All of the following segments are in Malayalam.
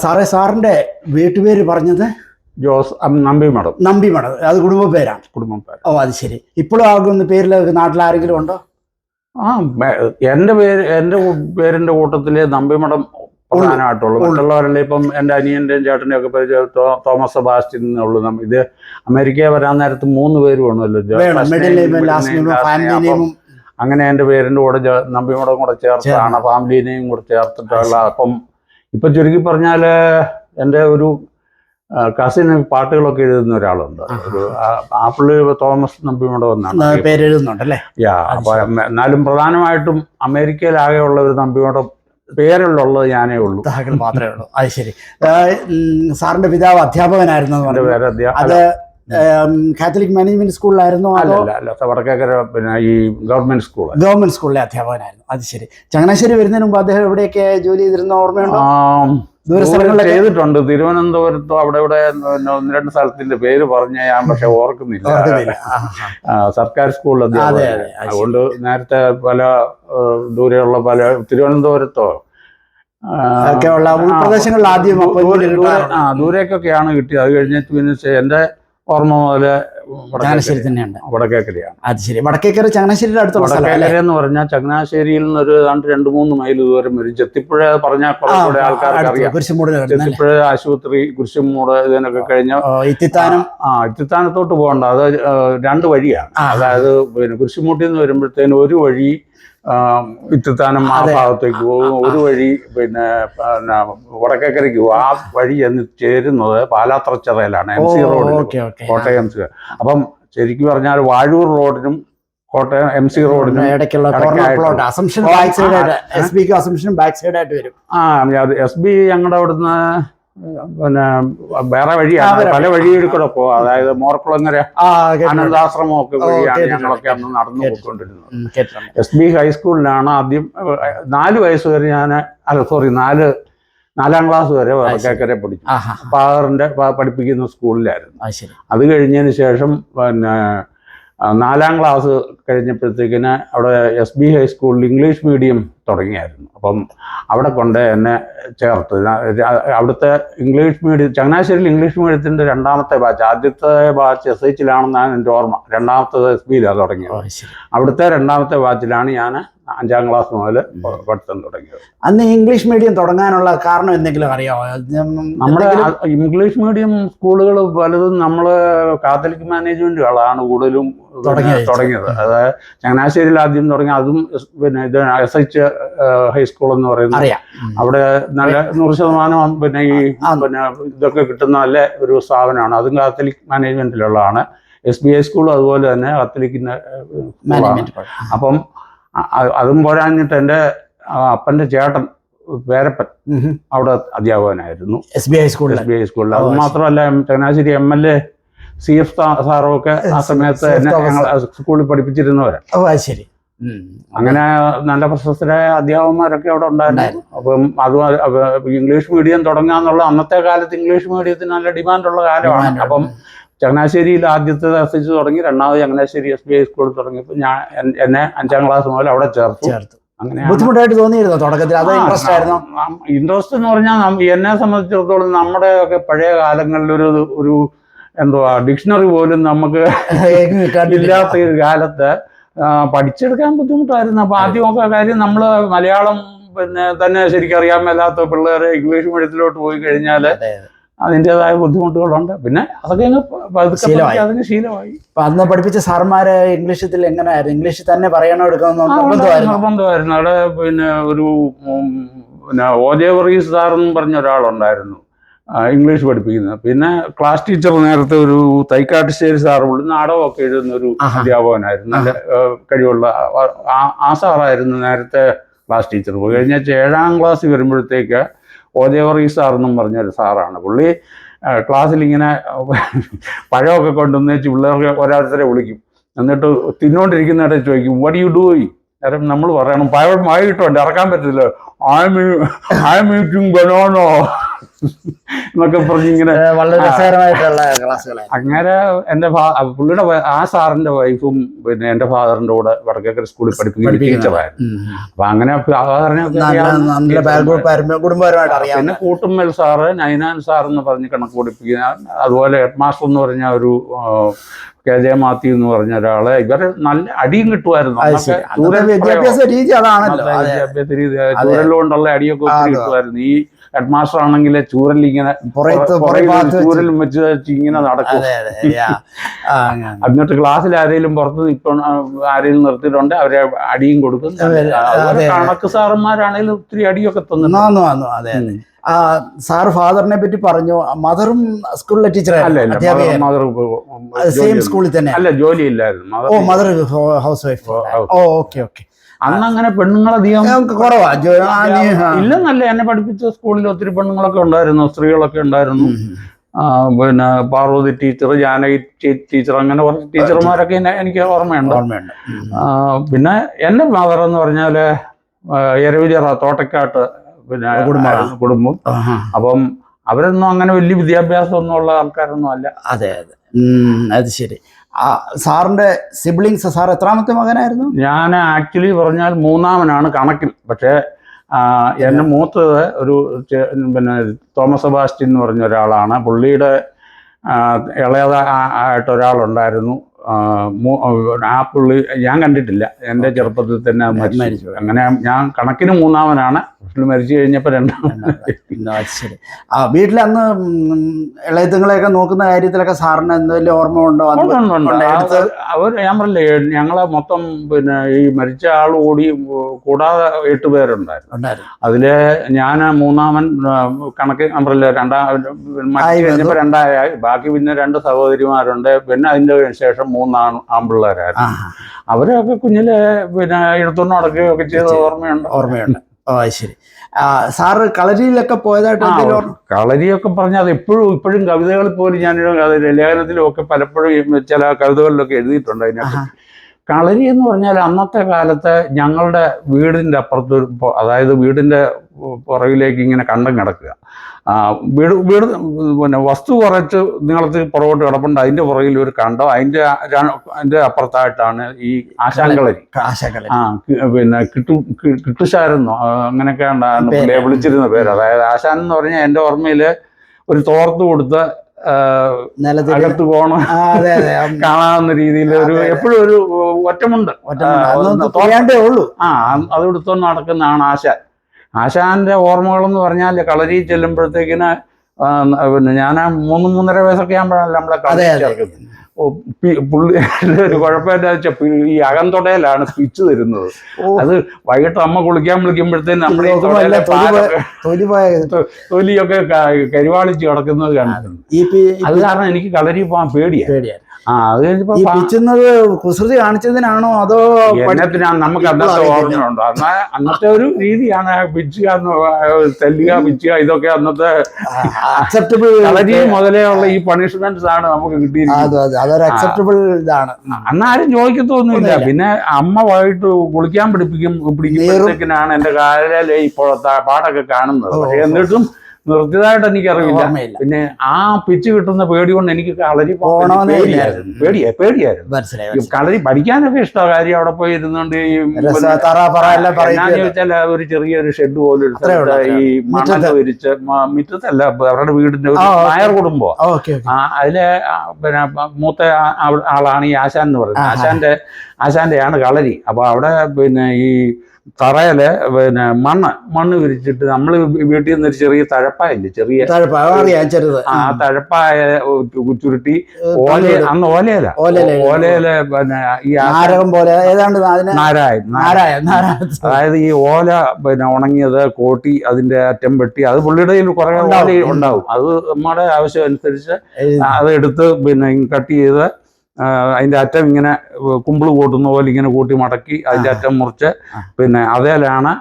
സാറേ, സാറിന്റെ വീട്ടുപേര് പറഞ്ഞത് ജോസ് നമ്പിമഠം. നമ്പിമഠം, അത് കുടുംബ പേരാണ്. കുടുംബം പേര്. ഓ, അത് ശരി. ഇപ്പോഴും ആകുന്ന പേരിൽ നാട്ടിൽ ആരെങ്കിലും ഉണ്ടോ? എൻ്റെ പേരിന്റെ കൂട്ടത്തില് നമ്പിമഠം പ്രധാനമായിട്ടുള്ളൂ. മറ്റുള്ളവരല്ലേ ഇപ്പം എൻ്റെ അനിയന്റെയും ചേട്ടൻ്റെയും ഒക്കെ പേര് തോമസ് സെബാസ്റ്റ്യൻ എന്നുള്ളൂ. ഇത് അമേരിക്ക വരാൻ നേരത്ത് 3 പേര് വേണമല്ലോ. അങ്ങനെ എൻ്റെ പേരിന്റെ കൂടെ നമ്പിമഠം കൂടെ ചേർത്താണ്, ഫാമിലി നെയിം കൂടെ ചേർത്തിട്ടുള്ള. അപ്പം ഇപ്പൊ ചുരുക്കി പറഞ്ഞാല് എൻ്റെ ഒരു കസിന് പാട്ടുകളൊക്കെ എഴുതുന്ന ഒരാളുണ്ട്. ഒരു പുള്ളി തോമസ് നമ്പിമഠം എന്നാണ് പേര് എഴുതുന്നുണ്ടല്ലേ? അപ്പൊ എന്നാലും പ്രധാനമായിട്ടും അമേരിക്കയിലാകെ ഉള്ള ഒരു നമ്പിമഠം പേരിലുള്ളത് ഞാനേ ഉള്ളൂ, മാത്രമേ ഉള്ളൂ. അത് ശരി. സാറിന്റെ പിതാവ് അധ്യാപകനായിരുന്നു. അത് കാത്തലിക് മാനേജ്മെന്റ് സ്കൂളിലായിരുന്നു? അല്ല, വടക്കേക്കര പിന്നെ ഈ ഗവൺമെന്റ് സ്കൂളിലെ അധ്യാപകനായിരുന്നു. അത് ശരി. ചങ്ങനാശ്ശേരി വരുന്നതിന് മുമ്പ് അദ്ദേഹം എവിടെയൊക്കെ ജോലി ചെയ്തിരുന്ന ഓർമ്മയുണ്ടോ? ചെയ്തിട്ടുണ്ട്. തിരുവനന്തപുരത്തോ അവിടെ ഇവിടെ 1-2 സ്ഥലത്തിന്റെ പേര് പറഞ്ഞ ഞാൻ പക്ഷെ ഓർക്കുന്നില്ല. സർക്കാർ സ്കൂളിൽ അധ്യാപകൻ. അതുകൊണ്ട് നേരത്തെ പല ദൂരെയുള്ള തിരുവനന്തപുരത്തോ ഉൾപ്രദേശങ്ങളിൽ ആദ്യം ദൂരേക്കൊക്കെയാണ് കിട്ടിയത്. അത് കഴിഞ്ഞിട്ട് പിന്നെ എൻ്റെ ഓർമ്മ മുതല് ചങ്ങനാശ്ശേരി തന്നെയുണ്ട്. വടക്കേക്കരയാണ്. അത് ശരി. വടക്കേക്കര ചങ്ങനാശ്ശേരിയുടെ അടുത്തുള്ള വടക്കേക്കര എന്ന് പറഞ്ഞാൽ ചങ്ങനാശ്ശേരിയിൽ നിന്ന് ഒരു 2-3 മൈൽ ദൂരം വരും. ചെത്തിപ്പുഴ പറഞ്ഞാൽ കുറച്ചുകൂടെ ആൾക്കാർക്ക് അറിയാം. ചെത്തിപ്പുഴ ആശുപത്രി, കുരിശുമൂട്, ഇതിനൊക്കെ കഴിഞ്ഞ ഇത്തിത്താനത്തോട്ട് പോകണ്ട. അത് 2 വഴിയാണ്. അതായത് പിന്നെ കുരിശുമൂട്ടിൽ നിന്ന് വരുമ്പോഴത്തേന് ഒരു വഴി ഇത്തിത്താനം ആ ഭാഗത്തേക്ക് പോകും, ഒരു വഴി പിന്നെ വടക്കേക്കരയ്ക്ക് പോകും. ആ വഴി എന്ന് ചേരുന്നത് പാലാത്രച്ചിറയിലാണ്, MC റോഡിൽ, കോട്ടയം MC. അപ്പം ശരിക്കും പറഞ്ഞാൽ വാഴൂർ റോഡിനും കോട്ടയം MC റോഡിനും SB ഞങ്ങളുടെ അവിടുന്ന് പിന്നെ വേറെ വഴിയാണ്, പല വഴിയിൽ കൂടെ പോകാം. അതായത് മോർക്കുളങ്ങര അനന്താശ്രമം ഒക്കെ വഴിയാണ് ഞങ്ങളൊക്കെ അന്ന് നടന്നു പോയിക്കൊണ്ടിരുന്നത്. SB ഹൈസ്കൂളിലാണ് ആദ്യം 4 വയസ്സ് വരെ നാലാം ക്ലാസ് വരെ വടക്കേക്കര പഠിച്ചു. ഫാദറിന്റെ പഠിപ്പിക്കുന്ന സ്കൂളിലായിരുന്നു. അത് കഴിഞ്ഞതിന് ശേഷം പിന്നെ 4ാം ക്ലാസ് കഴിഞ്ഞപ്പോഴത്തേക്കിന് അവിടെ SB ഹൈസ്കൂളിൽ ഇംഗ്ലീഷ് മീഡിയം തുടങ്ങിയായിരുന്നു. അപ്പം അവിടെ കൊണ്ട് എന്നെ ചേർത്ത്. അവിടുത്തെ ഇംഗ്ലീഷ് മീഡിയം, ചങ്ങനാശ്ശേരിയിൽ ഇംഗ്ലീഷ് മീഡിയത്തിൻ്റെ 2ാമത്തെ ബാച്ച്. ആദ്യത്തെ ബാച്ച് SHലാണെന്നാണ് എൻ്റെ ഓർമ്മ. 2ാമത്തത് SBയിലാണ് തുടങ്ങിയത്. അവിടുത്തെ 2ാമത്തെ ബാച്ചിലാണ് ഞാൻ 5ാം ക്ലാസ് മുതൽ പഠിത്തം തുടങ്ങിയത്. അന്ന് ഇംഗ്ലീഷ് മീഡിയം തുടങ്ങാനുള്ള കാരണം എന്തെങ്കിലും അറിയാമോ? നമ്മുടെ ഇംഗ്ലീഷ് മീഡിയം സ്കൂളുകൾ പലതും നമ്മൾ കാത്തലിക് മാനേജ്മെന്റുകളാണ് കൂടുതലും തുടങ്ങിയത്. അതായത് ചങ്ങനാശ്ശേരിയിൽ ആദ്യം തുടങ്ങി. അതും പിന്നെ ഇത് SH ഹൈസ്കൂൾ എന്ന് പറയുന്നത്, അവിടെ നല്ല 100% പിന്നെ ഈ പിന്നെ ഇതൊക്കെ കിട്ടുന്ന നല്ല ഒരു സ്ഥാപനമാണ്. അതും കാത്തലിക് മാനേജ്മെന്റിലുള്ളതാണ്. SB ഹൈസ്കൂളും അതുപോലെ തന്നെ കാത്തലിക്കിന്റെ. അപ്പം അതും പോരാഞ്ഞിട്ട് എൻ്റെ അപ്പൻ്റെ ചേട്ടൻ പേരപ്പൻ അവിടെ അധ്യാപകനായിരുന്നു SB ഹൈസ്കൂളിൽ. അത് മാത്രമല്ല ചങ്ങനാശ്ശേരി MLA CF സാറും ഒക്കെ ആ സമയത്ത് എന്നെ സ്കൂളിൽ പഠിപ്പിച്ചിരുന്നവരാണ്. ശരി. അങ്ങനെ നല്ല പ്രശസ്തരായ അധ്യാപകന്മാരൊക്കെ അവിടെ ഉണ്ടായിരുന്നു. അപ്പം അത് ഇംഗ്ലീഷ് മീഡിയം തുടങ്ങാന്നുള്ള അന്നത്തെ കാലത്ത് ഇംഗ്ലീഷ് മീഡിയത്തിന് നല്ല ഡിമാൻഡുള്ള കാലമാണ്. അപ്പം ചങ്ങനാശ്ശേരിയിൽ ആദ്യത്തെ SH തുടങ്ങി, 2ാമത് ചങ്ങനാശ്ശേരി SB ഹൈസ്കൂളിൽ തുടങ്ങിയപ്പോൾ എന്നെ 5ാം ക്ലാസ് മുതൽ അവിടെ ചേർത്തു. അങ്ങനെ ബുദ്ധിമുട്ടായിട്ട് തോന്നിയിരുന്നു തുടക്കത്തിൽ? അത് ഇൻട്രസ്റ്റ് ആയിരുന്നു? ഇൻട്രസ്റ്റ് എന്ന് പറഞ്ഞാൽ എന്നെ സംബന്ധിച്ചിടത്തോളം നമ്മുടെ ഒക്കെ പഴയ കാലങ്ങളിൽ ഒരു എന്തുവാ ഡിക്ഷണറി പോലും നമുക്ക് ഇല്ലാത്ത ഒരു കാലത്ത് പഠിച്ചെടുക്കാൻ ബുദ്ധിമുട്ടായിരുന്നു. അപ്പൊ ആദ്യമൊക്കെ കാര്യം നമ്മൾ മലയാളം പിന്നെ തന്നെ ശരിക്കും അറിയാൻ മേലാത്ത പിള്ളേരെ ഇംഗ്ലീഷ് മീഡിയത്തിലോട്ട് പോയി കഴിഞ്ഞാൽ അതിൻ്റെതായ ബുദ്ധിമുട്ടുകളുണ്ട്. പിന്നെ അതൊക്കെ അതിന് ശീലമായി. അന്ന് പഠിപ്പിച്ച സാർമാര് ഇംഗ്ലീഷിൽ എങ്ങനെയായിരുന്നു? ഇംഗ്ലീഷിൽ തന്നെ പറയണോ എടുക്കണമെന്ന് നിർബന്ധമായിരുന്നു. അവിടെ പിന്നെ ഒരു OJ വർഗീസ് സാർ എന്നും പറഞ്ഞ ഒരാളുണ്ടായിരുന്നു ഇംഗ്ലീഷ് പഠിപ്പിക്കുന്നത്. പിന്നെ ക്ലാസ് ടീച്ചർ നേരത്തെ ഒരു തൈക്കാട്ടുശ്ശേരി സാർ നാടകമൊക്കെ എഴുതുന്ന ഒരു അധ്യാപകനായിരുന്നു. നല്ല കഴിവുള്ള ആ സാറായിരുന്നു നേരത്തെ ക്ലാസ് ടീച്ചർ. പോയി കഴിഞ്ഞാൽ 7ാം ക്ലാസ് വരുമ്പോഴത്തേക്ക് OJ വർഗീസ് സാർ എന്നും പറഞ്ഞൊരു സാറാണ്. പുള്ളി ക്ലാസ്സിലിങ്ങനെ പഴമൊക്കെ കൊണ്ടുവന്ന് വെച്ച് പിള്ളേർക്ക് ഓരോരുത്തരെ വിളിക്കും. എന്നിട്ട് തിന്നോണ്ടിരിക്കുന്നവരെ ചോദിക്കും, വാട്ട് യു ഡൂയിങ്? കാരണം നമ്മൾ പറയണം, പഴം വായിട്ടുണ്ട്, ഇറക്കാൻ പറ്റില്ല, ഐ എം ഈറ്റിംഗ് ബനാന. എന്നൊക്കെ പറഞ്ഞ് ഇങ്ങനെ വളരെ രസകരമായിട്ടുള്ള ക്ലാസ്സുകളായിരുന്നു. അങ്ങനെ എൻ്റെ പുള്ളിയുടെ ആ സാറിന്റെ വൈഫും പിന്നെ എൻ്റെ ഫാദറിന്റെ കൂടെ വടക്കേക്കര സ്കൂളിൽ പഠിപ്പിക്കുന്ന ടീച്ചറായിരുന്നു. അപ്പൊ അങ്ങനെ കുടുംബപരമായിട്ട് അറിയാം. പിന്നെ കൂട്ടുമ്മൽ സാറ്, നൈനാൻ സാർ എന്ന് പറഞ്ഞ് കണക്ക് പഠിപ്പിക്കുന്ന, അതുപോലെ ഹെഡ് മാസ്റ്റർ എന്ന് പറഞ്ഞ ഒരു കെ ജെ മാത്യു എന്ന് പറഞ്ഞ ഒരാള്. ഇവര് നല്ല അടിയും കിട്ടുമായിരുന്നു. വിദ്യാഭ്യാസ രീതി അതാണല്ലോ, വിദ്യാഭ്യാസ രീതി ചൂരലുകൊണ്ടുള്ള അടിയൊക്കെ ഒത്തിരി കിട്ടുമായിരുന്നു. ഈ ഹെഡ് മാസ്റ്റർ ആണെങ്കിൽ ചൂരലിങ്ങനെ ചൂരലും വെച്ച് ഇങ്ങനെ നടക്കും. എന്നിട്ട് ക്ലാസ്സിൽ ആരെങ്കിലും പുറത്ത് ഇപ്പൊ ആരെങ്കിലും നിർത്തിയിട്ടുണ്ട് അവരെ അടിയും കൊടുക്കും. കണക്ക് സാറന്മാരാണെങ്കിലും ഒത്തിരി അടിയൊക്കെ തന്നു. അതെ. സാർ ഫാദറിനെ പറ്റി പറഞ്ഞു. മദറും സ്കൂളിലെ ടീച്ചറായിരുന്നു. സെയിം സ്കൂളിൽ തന്നെ അല്ല, ജോലി ഇല്ലായിരുന്നു. ഓ, മദർ ഹൗസ് വൈഫ്. ഓക്കെ. അന്ന് അങ്ങനെ പെണ്ണുങ്ങളധികം കുറവാ ഇല്ലെന്നല്ല. എന്നെ പഠിപ്പിച്ച സ്കൂളിൽ ഒത്തിരി പെണ്ണുങ്ങളൊക്കെ ഉണ്ടായിരുന്നു, സ്ത്രീകളൊക്കെ ഉണ്ടായിരുന്നു. പിന്നെ പാർവതി ടീച്ചർ, ജാനകി ടീച്ചർ, അങ്ങനെ കുറച്ച് ടീച്ചർമാരൊക്കെ എനിക്ക് ഓർമ്മയുണ്ട്. പിന്നെ എൻ്റെ മദർ എന്ന് പറഞ്ഞാല് എരവിചിറ തോട്ടക്കാട്ട് പിന്നെ കുടുംബം. അപ്പം അവരൊന്നും അങ്ങനെ വലിയ വിദ്യാഭ്യാസം ഒന്നും ഉള്ള ആൾക്കാരൊന്നും അല്ല. അതെ. അത് ശരി. സാറിന്റെ സിബ്ലിങ്സ്, സാർ എത്രാമത്തെ മകനായിരുന്നു? ഞാൻ ആക്ച്വലി പറഞ്ഞാൽ മൂന്നാമനാണ് കണക്കിൽ. പക്ഷേ എന്നെ മൂത്തത് ഒരു പിന്നെ തോമസ് സെബാസ്റ്റ്യൻ എന്ന് പറഞ്ഞ ഒരാളാണ്. പുള്ളിയുടെ ഇളയതായിട്ട് ഒരാളുണ്ടായിരുന്നു. ആ പുള്ളി ഞാൻ കണ്ടിട്ടില്ല. എൻ്റെ ചെറുപ്പത്തിൽ തന്നെ മരിച്ചു. അങ്ങനെ ഞാൻ കണക്കിന് മൂന്നാമനാണ്. മരിച്ചു കഴിഞ്ഞപ്പോൾ ശരി. വീട്ടിൽ അന്ന് ഇളയത്തുങ്ങളെയൊക്കെ നോക്കുന്ന കാര്യത്തിലൊക്കെ സാറിന് എന്തെങ്കിലും ഓർമ്മ ഉണ്ടോ? അവർ ഞാൻ പറഞ്ഞില്ലേ, ഞങ്ങളെ മൊത്തം പിന്നെ ഈ മരിച്ച ആൾ കൂടാതെ 8 പേരുണ്ടായിരുന്നു. അതില് ഞാൻ മൂന്നാമൻ. കണക്ക് ഞാൻ പറഞ്ഞില്ലേ, കഴിഞ്ഞപ്പോൾ 2 ബാക്കി പിന്നെ 2 സഹോദരിമാരുണ്ട്. പിന്നെ അതിന്റെ ശേഷം 3 ആൺപിള്ളേരായിരുന്നു. അവരൊക്കെ കുഞ്ഞിലെ പിന്നെ എടുത്തുകൊണ്ട് നടക്കുകയൊക്കെ ചെയ്ത ഓർമ്മയുണ്ട്. ശരി. സാറ് കളരിയിലൊക്കെ പോയതായിട്ട്? കളരിയൊക്കെ പറഞ്ഞാൽ അത് ഇപ്പോഴും കവിതകളിൽ പോലും ഞാൻ ലേഖനത്തിലും ഒക്കെ പലപ്പോഴും ചില കവിതകളിലൊക്കെ എഴുതിയിട്ടുണ്ട് അതിനകത്ത്. കളരി എന്ന് പറഞ്ഞാൽ അന്നത്തെ കാലത്ത് ഞങ്ങളുടെ വീടിൻ്റെ അപ്പുറത്ത്, അതായത് വീടിൻ്റെ പുറകിലേക്ക് ഇങ്ങനെ കണ്ടം കിടക്കുക. വീട് പിന്നെ വസ്തു കുറച്ച് നീളത്തിൽ പുറകോട്ട് കിടപ്പുണ്ട്. അതിൻ്റെ പുറകിൽ ഒരു കണ്ടം, അതിൻ്റെ അപ്പുറത്തായിട്ടാണ് ഈ ആശാൻകളരി. പിന്നെ കിട്ടുശാരെന്നോ അങ്ങനെയൊക്കെ ഉണ്ടായിരുന്നു വിളിച്ചിരുന്ന പേര്. അതായത് ആശാൻ എന്ന് പറഞ്ഞാൽ എൻ്റെ ഓർമ്മയിൽ ഒരു തോർത്ത് കൊടുത്ത അകത്ത് പോണം കാണാവുന്ന രീതിയിൽ എപ്പോഴും ഒരു ഒറ്റമുണ്ട് ഉള്ളൂ. അത് എടുത്തോണ്ട് നടക്കുന്നതാണ് ആശാൻ. ആശാന്റെ ഓർമ്മകളെന്ന് പറഞ്ഞാൽ കളരി ചെല്ലുമ്പോഴത്തേക്കിന് പിന്നെ ഞാൻ 3-3.5 വയസ്സൊക്കെ ആകുമ്പോഴാണ് നമ്മളെ കളരി ചേർക്കുന്നത്. പുള്ളി ഒരു കുഴപ്പമില്ല വെച്ചാൽ ഈ അകംതൊടയിലാണ് പിച്ച് തരുന്നത്. അത് വൈകിട്ട് അമ്മ കുളിക്കാൻ വിളിക്കുമ്പോഴത്തേന് നമ്മൾ തൊലിയൊക്കെ കരിവാളിച്ച് കിടക്കുന്നത് കണ്ടിട്ടുണ്ട്. അത് കാരണം എനിക്ക് കളരി പോകാൻ പേടിയാണ്. അത് കഴിഞ്ഞപ്പോൾ കുസൃതി കാണിച്ചതിനാണോ അതോ നമുക്ക് അന്നത്തെ ഓർമ്മയുണ്ടോ? അന്നത്തെ ഒരു രീതിയാണ് പിച്ചുക, തെല്ലുക, പിച്ചുക. ഇതൊക്കെ അന്നത്തെ അക്സെപ്റ്റബിൾ. കളരി മുതലേ ഉള്ള ഈ പണിഷ്മെന്റ്സ് ആണ് നമുക്ക് കിട്ടിയിരിക്കുന്നത്. അതൊരു അക്സെപ്റ്റബിൾ ഇതാണ്. അന്നാരും ചോദിക്കത്തൊന്നുമില്ല. പിന്നെ അമ്മ വൈകിട്ട് കുളിക്കാൻ പിടിപ്പിക്കുമ്പോഴത്തേക്കിനാണ് എൻ്റെ കാലിലെ ഇപ്പോഴത്തെ പാടൊക്കെ കാണുന്നത്. പക്ഷെ എന്നിട്ടും നിർത്തിയതായിട്ട് എനിക്കറിയില്ല. പിന്നെ ആ പിച്ച് കിട്ടുന്ന പേടി കൊണ്ട് എനിക്ക് കളരി പേടിയായിരുന്നു. കളരി പഠിക്കാനൊക്കെ ഇഷ്ടമാണ്. കാര്യം അവിടെ പോയി ഇരുന്നുകൊണ്ട് ചോദിച്ചാൽ ഒരു ചെറിയൊരു ഷെഡ് പോലെ എടുത്തിട്ട് ഈ മണ്ണൊക്കെ വിരിച്ച്, മുറ്റത്തല്ല, അവരുടെ വീടിന്റെ ഒരു നായർ കുടുംബമാണ്. അതിലെ പിന്നെ മൂത്ത ആളാണ് ഈ ആശാൻ എന്ന് പറയുന്നത്. ആശാന്റെയാണ് കളരി. അപ്പൊ അവിടെ പിന്നെ ഈ തറയില് പിന്നെ മണ്ണ് വിരിച്ചിട്ട് നമ്മൾ വീട്ടിൽ നിന്ന് ഒരു ചെറിയ തഴപ്പായില്ലേ, ചെറിയ ആ തഴപ്പായ ചുരുട്ടി അന്ന് ഓലയില പിന്നെ ഈ അതായത് ഈ ഓല പിന്നെ ഉണങ്ങിയത് കോട്ടി അതിന്റെ അറ്റം വെട്ടി, അത് പുള്ളിയുടെ കുറെ ഓല ഉണ്ടാവും. അത് നമ്മുടെ ആവശ്യം അനുസരിച്ച് അതെടുത്ത് പിന്നെ കട്ട് ചെയ്ത് അതിന്റെ അറ്റം ഇങ്ങനെ കുമ്പിള് കൂട്ടുന്ന പോലെ ഇങ്ങനെ കൂട്ടി മടക്കി അതിന്റെ അറ്റം മുറിച്ച് പിന്നെ അതേലാണ്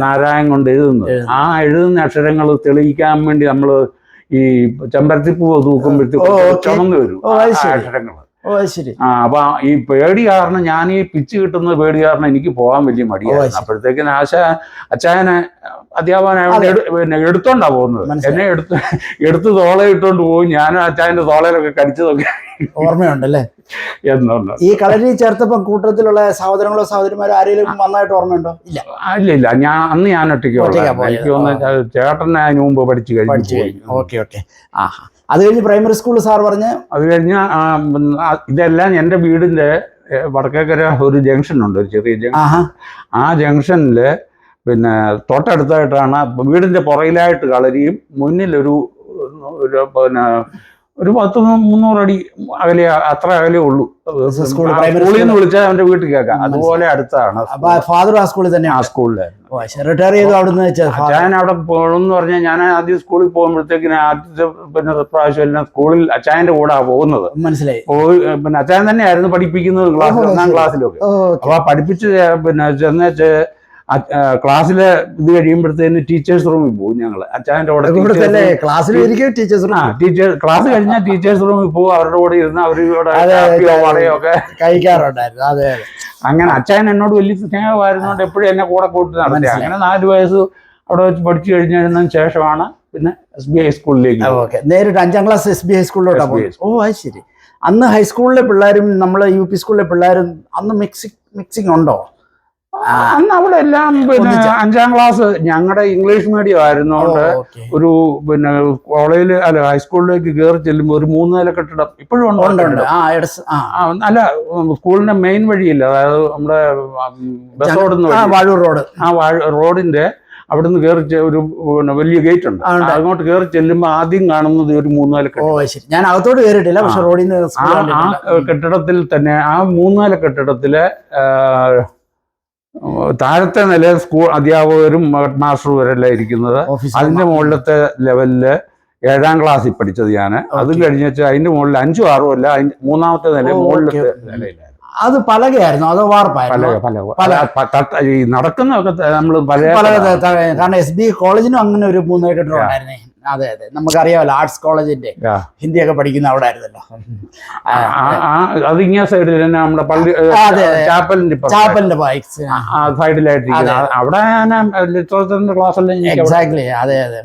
നാരായണം കൊണ്ട് എഴുതുന്നത്. ആ എഴുതുന്ന അക്ഷരങ്ങൾ തെളിയിക്കാൻ വേണ്ടി നമ്മൾ ഈ ചെമ്പരത്തിപ്പൂ തൂക്കുമ്പോഴത്തേക്കും ചുമന്ന് വരും അക്ഷരങ്ങൾ. ഓ ശരി. അപ്പൊ ഈ പേടി കാരണം, ഞാൻ ഈ പിച്ച് കിട്ടുന്ന പേടി കാരണം എനിക്ക് പോകാൻ വലിയ മടിയായിരുന്നു. അപ്പോഴത്തേക്കിന് അച്ചായനെ അധ്യാപകനായതുകൊണ്ട് പിന്നെ എടുത്തോണ്ടാ പോകുന്നത്. എന്നെ എടുത്ത് തോളെ ഇട്ടോണ്ട് പോകും. ഞാനും അച്ചായന്റെ തോളയിലൊക്കെ കടിച്ചതൊക്കെ ഓർമ്മയുണ്ടല്ലേ എന്നുണ്ട്. ഈ കളരി ചേർത്തപ്പം കൂട്ടത്തിലുള്ള സഹോദരങ്ങളോ സഹോദരിമാരോ ആരെങ്കിലും നന്നായിട്ട് ഓർമ്മയുണ്ടോ? ഇല്ല. ഇല്ല, ഞാൻ ഒറ്റയ്ക്ക് എനിക്ക് തോന്നുന്നു ചേട്ടനെ അതിന് മുമ്പ് പഠിച്ചു കഴിഞ്ഞു. Okay okay. അത് കഴിഞ്ഞ് പ്രൈമറി സ്കൂൾ സാർ പറഞ്ഞ് അത് കഴിഞ്ഞ ഇതെല്ലാം എൻ്റെ വീടിന്റെ വടക്കേക്കര ഒരു ജംഗ്ഷൻ ഉണ്ട്, ഒരു ചെറിയ ജംഗ്ഷൻ. ആ ജംഗ്ഷനില് പിന്നെ തൊട്ടടുത്തായിട്ടാണ് വീടിന്റെ പുറയിലായിട്ട് കളരിയും, മുന്നിലൊരു പിന്നെ ഒരു 100-300 അടി അകലെ, അത്ര അകലേ ഉള്ളൂ. സ്കൂളിൽ നിന്ന് വിളിച്ചാൽ അവന്റെ വീട്ടിൽ കേൾക്കാം. അതുപോലെ അടുത്താണ്. ഫാദർ ആ സ്കൂളിൽ തന്നെ? ആ സ്കൂളിലായിരുന്നു. റിട്ടയർ ചെയ്തു അവിടുന്ന്? ഞാൻ അവിടെ പോകണമെന്ന് പറഞ്ഞാൽ ഞാൻ ആദ്യം സ്കൂളിൽ പോകുമ്പോഴത്തേക്കിന് ആദ്യത്തെ പിന്നെ പ്രാവശ്യം എല്ലാം സ്കൂളിൽ അച്ചായന്റെ കൂടെ പോകുന്നത്. മനസ്സിലായി. പിന്നെ അച്ചായൻ തന്നെയായിരുന്നു പഠിപ്പിക്കുന്നത് ക്ലാസ്സിൽ, 1ാം ക്ലാസ്സിലൊക്കെ. അപ്പൊ പഠിപ്പിച്ച് പിന്നെ ചെന്നേച്ച് ക്ലാസ്സില് ഇത് കഴിയുമ്പോഴത്തേന് ടീച്ചേഴ്സ് റൂമിൽ പോകും ഞങ്ങള്. അച്ചായന്റെ കൂടെ ക്ലാസ് കഴിഞ്ഞാൽ ടീച്ചേഴ്സ് റൂമിൽ പോകും. അവരുടെ കൂടെ ഇരുന്ന് അവരോട് വളയൊക്കെ കഴിക്കാറുണ്ടായിരുന്നു. അങ്ങനെ അച്ചായൻ എന്നോട് വലിയ സ്നേഹമായിരുന്നോണ്ട് എപ്പോഴും എന്നെ കൂടെ കൂട്ടി നടത്തി. അങ്ങനെ 4 വയസ്സ് അവിടെ വെച്ച് പഠിച്ചു കഴിഞ്ഞതിന് ശേഷമാണ് പിന്നെ SBI സ്കൂളിലേക്ക് നേരിട്ട് 5ാം ക്ലാസ് SBI സ്കൂളിലോട്ടാണ് പോയത്. ഓ അത് ശരി. അന്ന് ഹൈസ്കൂളിലെ പിള്ളേരും നമ്മളെ UP സ്കൂളിലെ പിള്ളേരും അന്ന് മിക്സിംഗ് ഉണ്ടോ? അന്ന് അവിടെ എല്ലാം പിന്നെ 5ാം ക്ലാസ് ഞങ്ങളുടെ ഇംഗ്ലീഷ് മീഡിയം ആയിരുന്നോണ്ട് ഒരു പിന്നെ കോളേജിൽ അല്ല ഹൈസ്കൂളിലേക്ക് കയറി ചെല്ലുമ്പോൾ ഒരു 3 നില കെട്ടിടം ഇപ്പോഴും ഉണ്ട്. അല്ല, സ്കൂളിന്റെ മെയിൻ വഴിയില്ല, അതായത് നമ്മുടെ ബസ് ഓടുന്ന റോഡിന്റെ അവിടുന്ന് കയറി ഒരു വലിയ ഗേറ്റ് ഉണ്ട്. അങ്ങോട്ട് കയറി ചെല്ലുമ്പോൾ ആദ്യം കാണുന്നത് ഒരു 3 നില കെട്ടിടം. ഞാൻ അകത്തോട്ട് കയറിയിട്ടില്ല, പക്ഷെ റോഡിന് ആ കെട്ടിടത്തിൽ തന്നെ, ആ 3 നില കെട്ടിടത്തിലെ താഴത്തെ നില സ്കൂൾ അധ്യാപകരും മാസ്റ്ററും വരെല്ലാം ഇരിക്കുന്നത്. അതിന്റെ മുകളിലത്തെ ലെവലില് 7ാം ക്ലാസ്സിൽ പഠിച്ചത് ഞാൻ. അതും കഴിഞ്ഞ അതിന്റെ മുകളിൽ 5ഉം 6ഉം അല്ല, 3ാമത്തെ നില മുകളിലത്തെ നിലയിലായിരുന്നു. അത് പലകയായിരുന്നു അതോ വാർപ്പായിരുന്നു? ഈ നടക്കുന്നതൊക്കെ നമ്മൾ കാരണം SBI കോളേജിനും അങ്ങനെ ഒരു 3 നില കെട്ടിടം ഉണ്ടായിരുന്നേ. അതെ അതെ, നമുക്കറിയാമല്ലോ, ആർട്സ് കോളേജിന്റെ ഹിന്ദിയൊക്കെ പഠിക്കുന്ന അവിടെ ആയിരുന്നല്ലോ. അത് ഇങ്ങനെ സൈഡിൽ തന്നെ നമ്മുടെ പള്ളി ചാപ്പലിന്റെ സൈഡിലായിട്ടിരിക്കുന്നത്. അവിടെ ലിറ്ററേച്ചറിന്റെ ക്ലാസ് എല്ലാം. എക്സാക്ട്ലി, അതെ അതെ.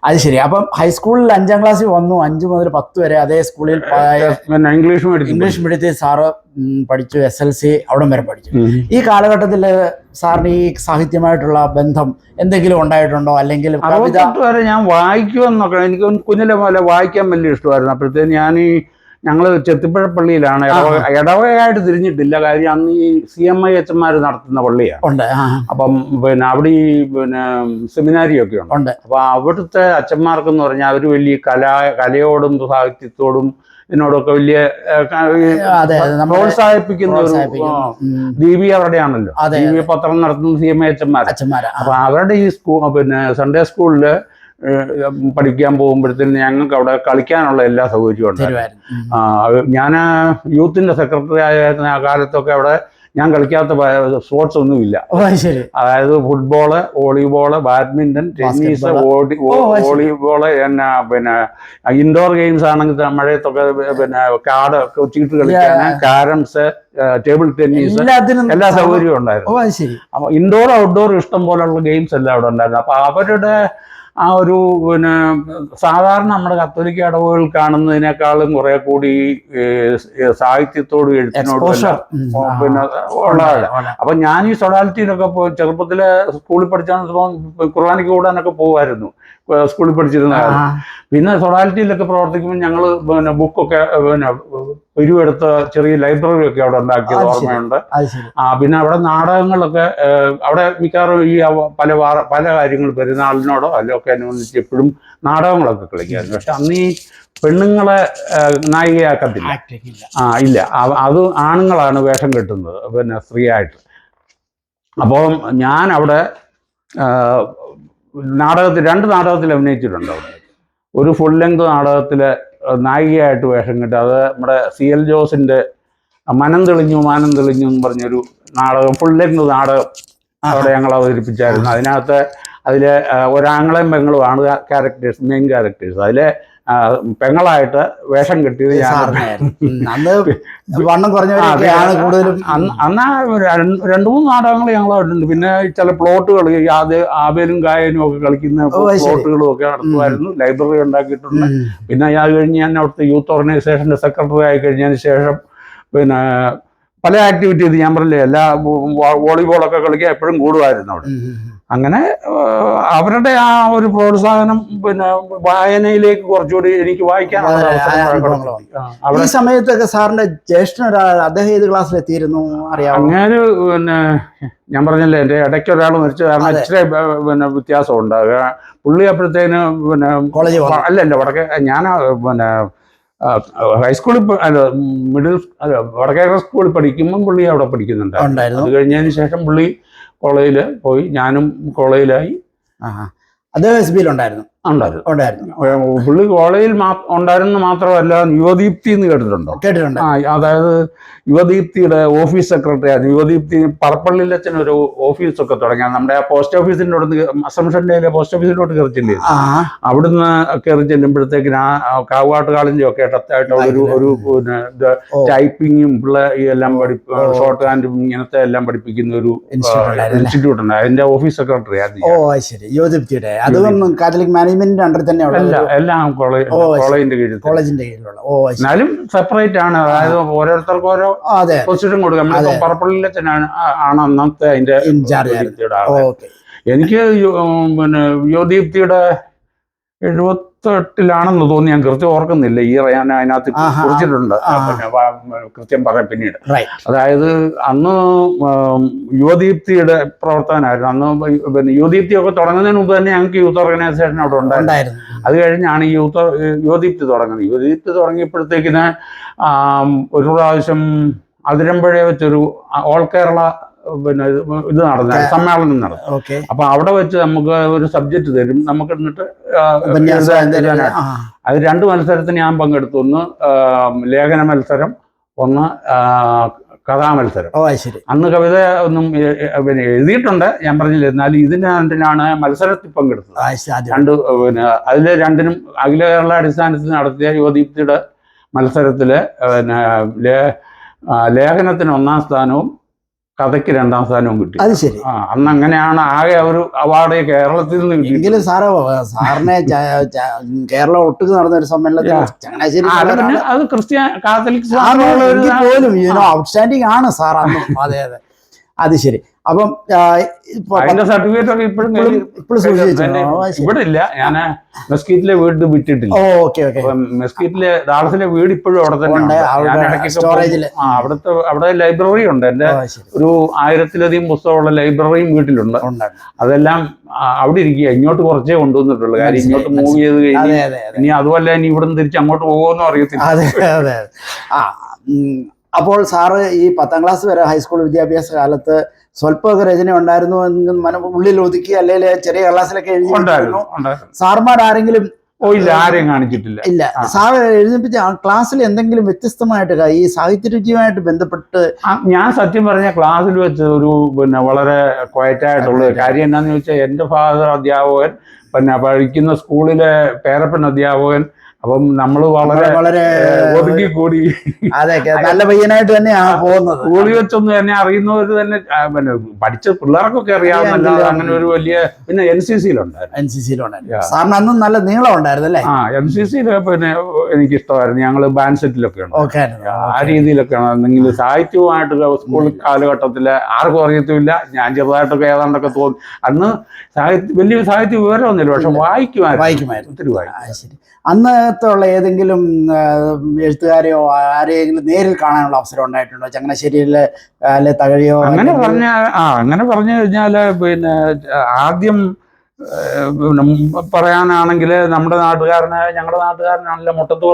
അത് ശരി. അപ്പം ഹൈസ്കൂളിൽ 5ാം ക്ലാസ്സിൽ വന്നു, 5 മുതൽ 10 വരെ അതേ സ്കൂളിൽ ഇംഗ്ലീഷ് മീഡിയത്തിൽ സാറ് പഠിച്ചു. SLC അവിടം വരെ പഠിച്ചു. ഈ കാലഘട്ടത്തിൽ സാറിന് ഈ സാഹിത്യമായിട്ടുള്ള ബന്ധം എന്തെങ്കിലും ഉണ്ടായിട്ടുണ്ടോ? അല്ലെങ്കിൽ വരെ ഞാൻ വായിക്കുമെന്നൊക്കെ, എനിക്ക് കുഞ്ഞിലെ പോലെ വായിക്കാൻ വലിയ ഇഷ്ടമായിരുന്നു. അപ്പോഴത്തേന് ഞങ്ങൾ ചെത്തിപ്പുഴ പള്ളിയിലാണ്, ഇടവകയായിട്ട് തിരിഞ്ഞിട്ടില്ല. കാര്യം അന്ന് ഈ CMI അച്ഛന്മാർ നടത്തുന്ന പള്ളിയാണ്. അപ്പം പിന്നെ അവിടെ ഈ പിന്നെ സെമിനാരിയൊക്കെ ഉണ്ട്. അപ്പൊ അവിടുത്തെ അച്ഛന്മാർക്കെന്ന് പറഞ്ഞാൽ അവർ വലിയ കലയോടും സാഹിത്യത്തോടും ഇതിനോടൊക്കെ വലിയ പ്രോത്സാഹിപ്പിക്കുന്ന ഒരു ദീപിക അവിടെയാണല്ലോ. ദീപിക പത്രം നടത്തുന്ന CMI അച്ഛന്മാർ. അപ്പൊ അവരുടെ ഈ പിന്നെ സൺഡേ സ്കൂളില് പഠിക്കാൻ പോകുമ്പോഴത്തേന് ഞങ്ങൾക്ക് അവിടെ കളിക്കാനുള്ള എല്ലാ സൗകര്യവും ഉണ്ടായിരുന്നു. ഞാൻ യൂത്തിന്റെ സെക്രട്ടറി ആയിരുന്ന ആ കാലത്തൊക്കെ അവിടെ ഞാൻ കളിക്കാത്ത സ്പോർട്സ് ഒന്നുമില്ല. അതായത് football, volleyball, badminton, tennis, volleyball, പിന്നെ ഇൻഡോർ ഗെയിംസ് ആണെങ്കിൽ മഴയത്തൊക്കെ പിന്നെ കാർഡ് ചീട്ട് കളിക്കാൻ, ക്യാരംസ്, ടേബിൾ ടെന്നീസ്, എല്ലാ സൗകര്യവും ഉണ്ടായിരുന്നു. അപ്പൊ ഇൻഡോർ ഔട്ട്ഡോർ ഇഷ്ടം പോലുള്ള ഗെയിംസ് എല്ലാം അവിടെ ഉണ്ടായിരുന്നു. അപ്പൊ അവരുടെ ആ ഒരു പിന്നെ സാധാരണ നമ്മുടെ കത്തോലിക്ക ഇടവുകൾ കാണുന്നതിനേക്കാളും കുറെ കൂടി സാഹിത്യത്തോടും എഴുത്തിനോടും പിന്നെ ഉള്ളതാണ്. അപ്പൊ ഞാൻ ഈ സൊഡാലിറ്റിയിലൊക്കെ ചെറുപ്പത്തിലെ സ്കൂളിൽ പഠിച്ചാൽ കുർബാനയ്ക്ക് കൂടാനൊക്കെ പോകുമായിരുന്നു സ്കൂളിൽ പഠിച്ചിരുന്ന കാലം. പിന്നെ സൊഡാലിറ്റിയിലൊക്കെ പ്രവർത്തിക്കുമ്പോൾ ഞങ്ങൾ പിന്നെ ബുക്കൊക്കെ പിന്നെ പിരിവെടുത്ത ചെറിയ ലൈബ്രറി ഒക്കെ അവിടെ ഉണ്ടാക്കിയത് ഓർമ്മയുണ്ട്. പിന്നെ അവിടെ നാടകങ്ങളൊക്കെ അവിടെ മിക്കവാറും ഈ പല കാര്യങ്ങൾ പെരുന്നാളിനോടോ അല്ലൊക്കെ അനുബന്ധിച്ച് എപ്പോഴും നാടകങ്ങളൊക്കെ കളിക്കായിരുന്നു. പക്ഷെ അന്ന് ഈ പെണ്ണുങ്ങളെ നായികയാക്കത്തില്ല. ഇല്ല, അത് ആണുങ്ങളാണ് വേഷം കെട്ടുന്നത്, പിന്നെ സ്ത്രീയായിട്ട്. അപ്പം ഞാൻ അവിടെ രണ്ട് നാടകത്തിൽ അഭിനയിച്ചിട്ടുണ്ട്. അവിടെ ഒരു ഫുൾ ലെങ്ത് നാടകത്തില് നായികയായിട്ട് വേഷം കെട്ടുക. അത് നമ്മുടെ CL ജോസിന്റെ മനം തെളിഞ്ഞു എന്ന് പറഞ്ഞൊരു നാടകം, ഫുൾ ലെങ്ത് നാടകം അവിടെ ഞങ്ങൾ അവതരിപ്പിച്ചായിരുന്നു. അതിനകത്ത് അതിലെ ഒരാങ്ങളെയും പെങ്ങളുമാണ് ക്യാരക്ടേഴ്സ്, മെയിൻ ക്യാരക്ടേഴ്സ്. അതിലെ പെങ്ങളായിട്ട് വേഷം കെട്ടിയത് ഞാൻ. അന്ന് വണ്ണം കുറഞ്ഞവരൊക്കെയാണ് കൂടുതലും. അന്ന് 2-3 നാടകങ്ങൾ ഞങ്ങളായിട്ടുണ്ട്. പിന്നെ ചില പ്ലോട്ടുകൾ ആബേലും ഗായനും ഒക്കെ കളിക്കുന്ന പ്ലോട്ടുകളും ഒക്കെ നടത്തുമായിരുന്നു. ലൈബ്രറി ഉണ്ടാക്കിയിട്ടുണ്ട്. പിന്നെ അത് കഴിഞ്ഞ് ഞാൻ അവിടുത്തെ യൂത്ത് ഓർഗനൈസേഷന്റെ സെക്രട്ടറി ആയി കഴിഞ്ഞതിന് ശേഷം പിന്നെ പല ആക്ടിവിറ്റീസ് ഞാൻ പറഞ്ഞില്ലേ, എല്ലാ വോളിബോളൊക്കെ കളിക്കാൻ എപ്പോഴും കൂടുമായിരുന്നു അവിടെ. അങ്ങനെ അവരുടെ ആ ഒരു പ്രോത്സാഹനം പിന്നെ വായനയിലേക്ക് കുറച്ചുകൂടി എനിക്ക് വായിക്കാനുള്ള അവസരം. ഈ സമയത്തൊക്കെ സാറിന്റെ ജ്യേഷ്ഠനൊരാൾ, അദ്ദേഹം ഏത് ക്ലാസ്സിലെത്തിയിരുന്നു അറിയാം? അങ്ങനെ പിന്നെ ഞാൻ പറഞ്ഞില്ലേ, എൻ്റെ ഇടയ്ക്ക് ഒരാൾ മരിച്ചു കാരണം ഇച്ചിരി പിന്നെ വ്യത്യാസമുണ്ട്. പുള്ളി അപ്പോഴത്തേന് പിന്നെ അല്ലല്ല വടക്കേ ഞാൻ പിന്നെ ഹൈസ്കൂളിൽ വടക്കേക്കര സ്കൂളിൽ പഠിക്കുമ്പം പുള്ളി അവിടെ പഠിക്കുന്നുണ്ടായിരുന്നു. അത് കഴിഞ്ഞതിന് ശേഷം പുള്ളി കോളേജിൽ പോയി, ഞാനും കോളേജിലായി. അത് എസ് ബിയിൽ ഉണ്ടായിരുന്നു. പുള്ളി കോളേജിൽ ഉണ്ടായിരുന്നു മാത്രമല്ല, യുവദീപ്തി എന്ന് കേട്ടിട്ടുണ്ടോ? കേട്ടിട്ടുണ്ട്. അതായത് യുവദീപ്തിയുടെ ഓഫീസ് സെക്രട്ടറി ആയിരുന്നു. യുവദീപ്തി പറപ്പള്ളിയിൽ അച്ഛൻ ഒരു ഓഫീസൊക്കെ തുടങ്ങിയ നമ്മുടെ പോസ്റ്റ് ഓഫീസിൻ്റെ അവിടെ അസംഷൻ്റെ പോസ്റ്റ് ഓഫീസിലോട്ട് കയറി ചെല്ലിയത്. അവിടുന്ന് കയറി ചെല്ലുമ്പോഴത്തേക്കിന് കാവാട്ട് കാളിൻ്റെ ഒക്കെ ഇടത്തായിട്ടുള്ള ഒരു പിന്നെ ടൈപ്പിങ്ങും എല്ലാം ഷോർട്ട് ഹാൻഡും ഇങ്ങനത്തെ എല്ലാം പഠിപ്പിക്കുന്ന ഒരു ഇൻസ്റ്റിറ്റ്യൂട്ട് ഉണ്ട്. അതിന്റെ ഓഫീസ് സെക്രട്ടറി ആയിരുന്നു. യുവദീപ്തിയുടെ കാത്തലിക് മാനേജ്മെന്റിന്റെ അണ്ടർ തന്നെയുള്ള എല്ലാം കോളേജിന്റെ കീഴിലുള്ള. എന്നാലും സെപ്പറേറ്റ് ആണ്. അതായത് ഓരോരുത്തർക്കും ഓരോ പൊസിഷൻ കൊടുക്കാം. പറപ്പള്ളിയിലെ ആണ് അന്നത്തെ അതിന്റെ എനിക്ക് പിന്നെ യുവദീപ്തിയുടെ 78-ലാണെന്ന് തോന്നി, ഞാൻ കൃത്യം ഓർക്കുന്നില്ല. ഞാൻ അതിനകത്ത് കുറിച്ചിട്ടുണ്ട്, കൃത്യം പറയാം പിന്നീട്. അതായത് അന്ന് യുവദീപ്തിയുടെ പ്രവർത്തനമായിരുന്നു. അന്ന് പിന്നെ യുവദീപ്തിയൊക്കെ തുടങ്ങുന്നതിന് മുമ്പ് തന്നെ ഞങ്ങൾക്ക് യൂത്ത് ഓർഗനൈസേഷൻ അവിടെ ഉണ്ടായിരുന്നു. അത് കഴിഞ്ഞാണ് ഈ യുവദീപ്തി തുടങ്ങുന്നത്. യുവദീപ്തി തുടങ്ങിയപ്പോഴത്തേക്കിന് ഒരു പ്രാവശ്യം അതിരമ്പുഴ വെച്ചൊരു ഓൾ കേരള പിന്നെ ഇത് നടന്ന സമ്മേളനം നടന്നു. അപ്പൊ അവിടെ വെച്ച് നമുക്ക് ഒരു സബ്ജക്റ്റ് തരും, നമുക്ക് എന്നിട്ട് അത് 2 മത്സരത്തിന് ഞാൻ പങ്കെടുത്തു. ഒന്ന് ലേഖന മത്സരം, ഒന്ന് കഥാമത്സരം. അന്ന് കവിത ഒന്നും പിന്നെ എഴുതിയിട്ടുണ്ട്, ഞാൻ പറഞ്ഞില്ല. എന്നാലും ഇതിനാണ് മത്സരത്തിൽ പങ്കെടുത്തത്. 2 പിന്നെ അതിൽ 2നും അഖില കേരള അടിസ്ഥാനത്തിൽ നടത്തിയ യുവദീപ്തിയുടെ മത്സരത്തില് പിന്നെ ലേഖനത്തിന് 1-ാം സ്ഥാനവും കഥയ്ക്ക് 2-ാം സ്ഥാനവും കിട്ടി. അത് ശരി. അന്ന് അങ്ങനെയാണ് ആകെ ഒരു അവാർഡ് കേരളത്തിൽ നിന്ന് കിട്ടി. എങ്കിലും സാറിനെ കേരളം ഒട്ടുക്ക് നടന്ന ഒരു സമ്മേളനത്തിൽ അത് ക്രിസ്ത്യൻ കാത്തലിക് പോലും ഔട്ട്സ്റ്റാൻഡിങ് ആണ് സാർ അന്ന്. അതെ അതെ, അത് ശരി. അപ്പം അതിന്റെ സർട്ടിഫിക്കറ്റ് ഒക്കെ ഇപ്പോഴും ഇവിടെ ഇല്ല. ഞാൻ മെസ്കീറ്റിലെ വീട് വിറ്റിട്ടില്ല. മെസ്കീറ്റിലെ ഡാളസിലെ വീട് ഇപ്പോഴും അവിടെ തന്നെ. അവിടെ ലൈബ്രറി ഉണ്ട്. എന്റെ ഒരു 1000-ലധികം പുസ്തകമുള്ള ലൈബ്രറിയും വീട്ടിലുണ്ട്. അതെല്ലാം അവിടെ ഇരിക്കുക. ഇങ്ങോട്ട് കുറച്ചേ കൊണ്ടുവന്നിട്ടുള്ളൂ. കാര്യം ഇങ്ങോട്ട് മൂവ് ചെയ്ത് കഴിഞ്ഞ് ഇനി അതുമല്ല ഇനി ഇവിടുന്ന് തിരിച്ച് അങ്ങോട്ട് പോകുമെന്നും അറിയത്തില്ല. അപ്പോൾ സാറ് ഈ 10ാം ക്ലാസ് വരെ ഹൈസ്കൂൾ വിദ്യാഭ്യാസ കാലത്ത് സ്വല്പമൊക്കെ രചന ഉണ്ടായിരുന്നു എന്ന് ഉള്ളിൽ ഒതുക്കി, അല്ലെങ്കിൽ ചെറിയ ക്ലാസ്സിലൊക്കെ എഴുതിയിട്ടുണ്ടായിരുന്നു. സാർമാർ ആരെങ്കിലും ഇല്ല, ആരെയും കാണിച്ചിട്ടില്ല. ഇല്ല. സാർ എഴുതിപ്പിച്ച ക്ലാസ്സിൽ എന്തെങ്കിലും വ്യത്യസ്തമായിട്ട് ഈ സാഹിത്യ രുചിയുമായിട്ട് ബന്ധപ്പെട്ട്? ഞാൻ സത്യം പറഞ്ഞ ക്ലാസ്സിൽ വെച്ച് ഒരു പിന്നെ വളരെ ക്വയറ്റായിട്ടുള്ള കാര്യം എന്താണെന്ന് ചോദിച്ചാൽ, എൻ്റെ ഫാദർ അധ്യാപകൻ, പിന്നെ പഠിക്കുന്ന സ്കൂളിലെ പേരപ്പൻ അധ്യാപകൻ. അപ്പം നമ്മൾ വളരെ ഒതുങ്ങിക്കൂടി നല്ല പയ്യനായിട്ട് തന്നെയാണ് പോകുന്നത്. സ്കൂളിൽ വെച്ചൊന്നും എന്നെ അറിയുന്നവർ തന്നെ പിന്നെ പഠിച്ച പിള്ളേർക്കൊക്കെ അറിയാവുന്നല്ലാതെ അങ്ങനെ ഒരു വലിയ. പിന്നെ NCC-യിലുണ്ടായിരുന്നു. സാറിന് അന്നും നല്ല നീളം ഉണ്ടായിരുന്നു അല്ലേ? NCC-യിൽ പിന്നെ എനിക്കിഷ്ടമായിരുന്നു. ഞങ്ങൾ ബാൻഡ് സെറ്റിലൊക്കെ ഉണ്ട്. ആ രീതിയിലൊക്കെയാണ്. എന്തെങ്കിലും സാഹിത്യവുമായിട്ട് സ്കൂൾ കാലഘട്ടത്തിൽ ആർക്കും അറിയത്തുമില്ല. ഞാൻ ചെറുതായിട്ടൊക്കെ ഏതാണ്ടൊക്കെ തോന്നി. അന്ന് വലിയ സാഹിത്യ വിവരമൊന്നുമില്ല, പക്ഷെ വായിക്കുമായിരുന്നു. ഒത്തിരി വായിക്കും. അന്നത്തുള്ള ഏതെങ്കിലും എഴുത്തുകാരെയോ ആരെയെങ്കിലും നേരിൽ കാണാനുള്ള അവസരം ഉണ്ടായിട്ടുണ്ടോ? ചങ്ങനാശ്ശേരിയിലെ അല്ലെ തകഴിയോ? അങ്ങനെ പറഞ്ഞു കഴിഞ്ഞാല് പിന്നെ ആദ്യം പറയാനാണെങ്കിൽ ഞങ്ങളുടെ നാട്ടുകാരനാണല്ലോ മുട്ടത്ത്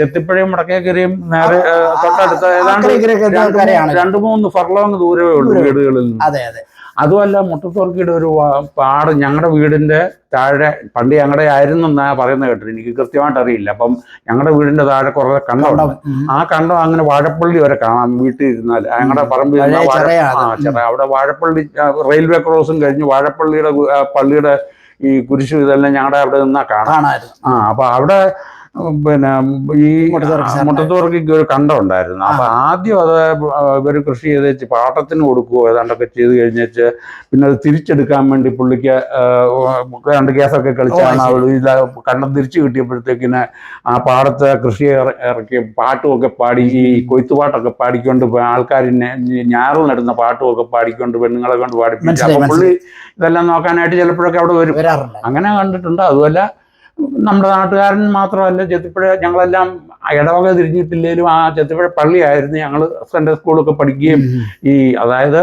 ചെത്തിപ്പുഴയും വടക്കേക്കരയും നേരെ തൊട്ടടുത്ത ഏതാണ്ട് 2-3 ഫർലോങ് ദൂരമേ ഉള്ളൂ വീടുകളിൽ നിന്ന്. അതുമല്ല, മുട്ടത്തുവർക്കിയുടെ ഒരു പാട് ഞങ്ങളുടെ വീടിന്റെ താഴെ, പണ്ട് ഞങ്ങളുടെ ആയിരുന്നു എന്നാ പറയുന്നത് കേട്ടിട്ട്, എനിക്ക് കൃത്യമായിട്ട് അറിയില്ല. അപ്പം ഞങ്ങളുടെ വീടിന്റെ താഴെ കുറെ കണ്ടമുണ്ട്. ആ കണ്ടം അങ്ങനെ വാഴപ്പള്ളി വരെ കാണാം വീട്ടിൽ ഇരുന്നാൽ. ഞങ്ങളുടെ പറമ്പിൽ അവിടെ വാഴപ്പള്ളി റെയിൽവേ ക്രോസും കഴിഞ്ഞ് വാഴപ്പള്ളിയുടെ പള്ളിയുടെ ഈ കുരിശും ഇതെല്ലാം ഞങ്ങളുടെ അവിടെ നിന്നാ കാണാമായിരുന്നു. അപ്പൊ അവിടെ പിന്നെ ഈ മുട്ടത്തുവർക്കിക്ക് ഒരു കണ്ടം ഉണ്ടായിരുന്നു. അപ്പൊ ആദ്യം അത് ഇവർ കൃഷി ചെയ്ത് വെച്ച് പാട്ടത്തിന് കൊടുക്കുകയോ ഏതാണ്ടൊക്കെ ചെയ്ത് കഴിഞ്ഞേച്ച് പിന്നെ അത് തിരിച്ചെടുക്കാൻ വേണ്ടി പുള്ളിക്ക് രണ്ട് കേസൊക്കെ കളിച്ചാണ് കണ്ടം തിരിച്ചു കിട്ടിയപ്പോഴത്തേക്കിന് ആ പാടത്തെ കൃഷി ഇറക്കി പാട്ടുമൊക്കെ പാടി ഈ കൊയ്ത്തുപാട്ടൊക്കെ പാടിക്കൊണ്ട് ആൾക്കാർ ഞാറിൽ നടുന്ന പാട്ടുമൊക്കെ പാടിക്കൊണ്ട് പെണ്ണുങ്ങളെ കൊണ്ട് പാടിപ്പിച്ചു. അപ്പൊ പുള്ളി ഇതെല്ലാം നോക്കാനായിട്ട് ചിലപ്പോഴൊക്കെ അവിടെ വരും. അങ്ങനെ കണ്ടിട്ടുണ്ട്. അതുമല്ല നമ്മുടെ നാട്ടുകാരൻ മാത്രമല്ല, ചെത്തിപ്പുഴ ഞങ്ങളെല്ലാം ഇടവക തിരിഞ്ഞിട്ടില്ലേലും ആ ചെത്തിപ്പുഴ പള്ളിയായിരുന്നു ഞങ്ങൾ സൺഡേ സ്കൂളൊക്കെ പഠിക്കുകയും അതായത്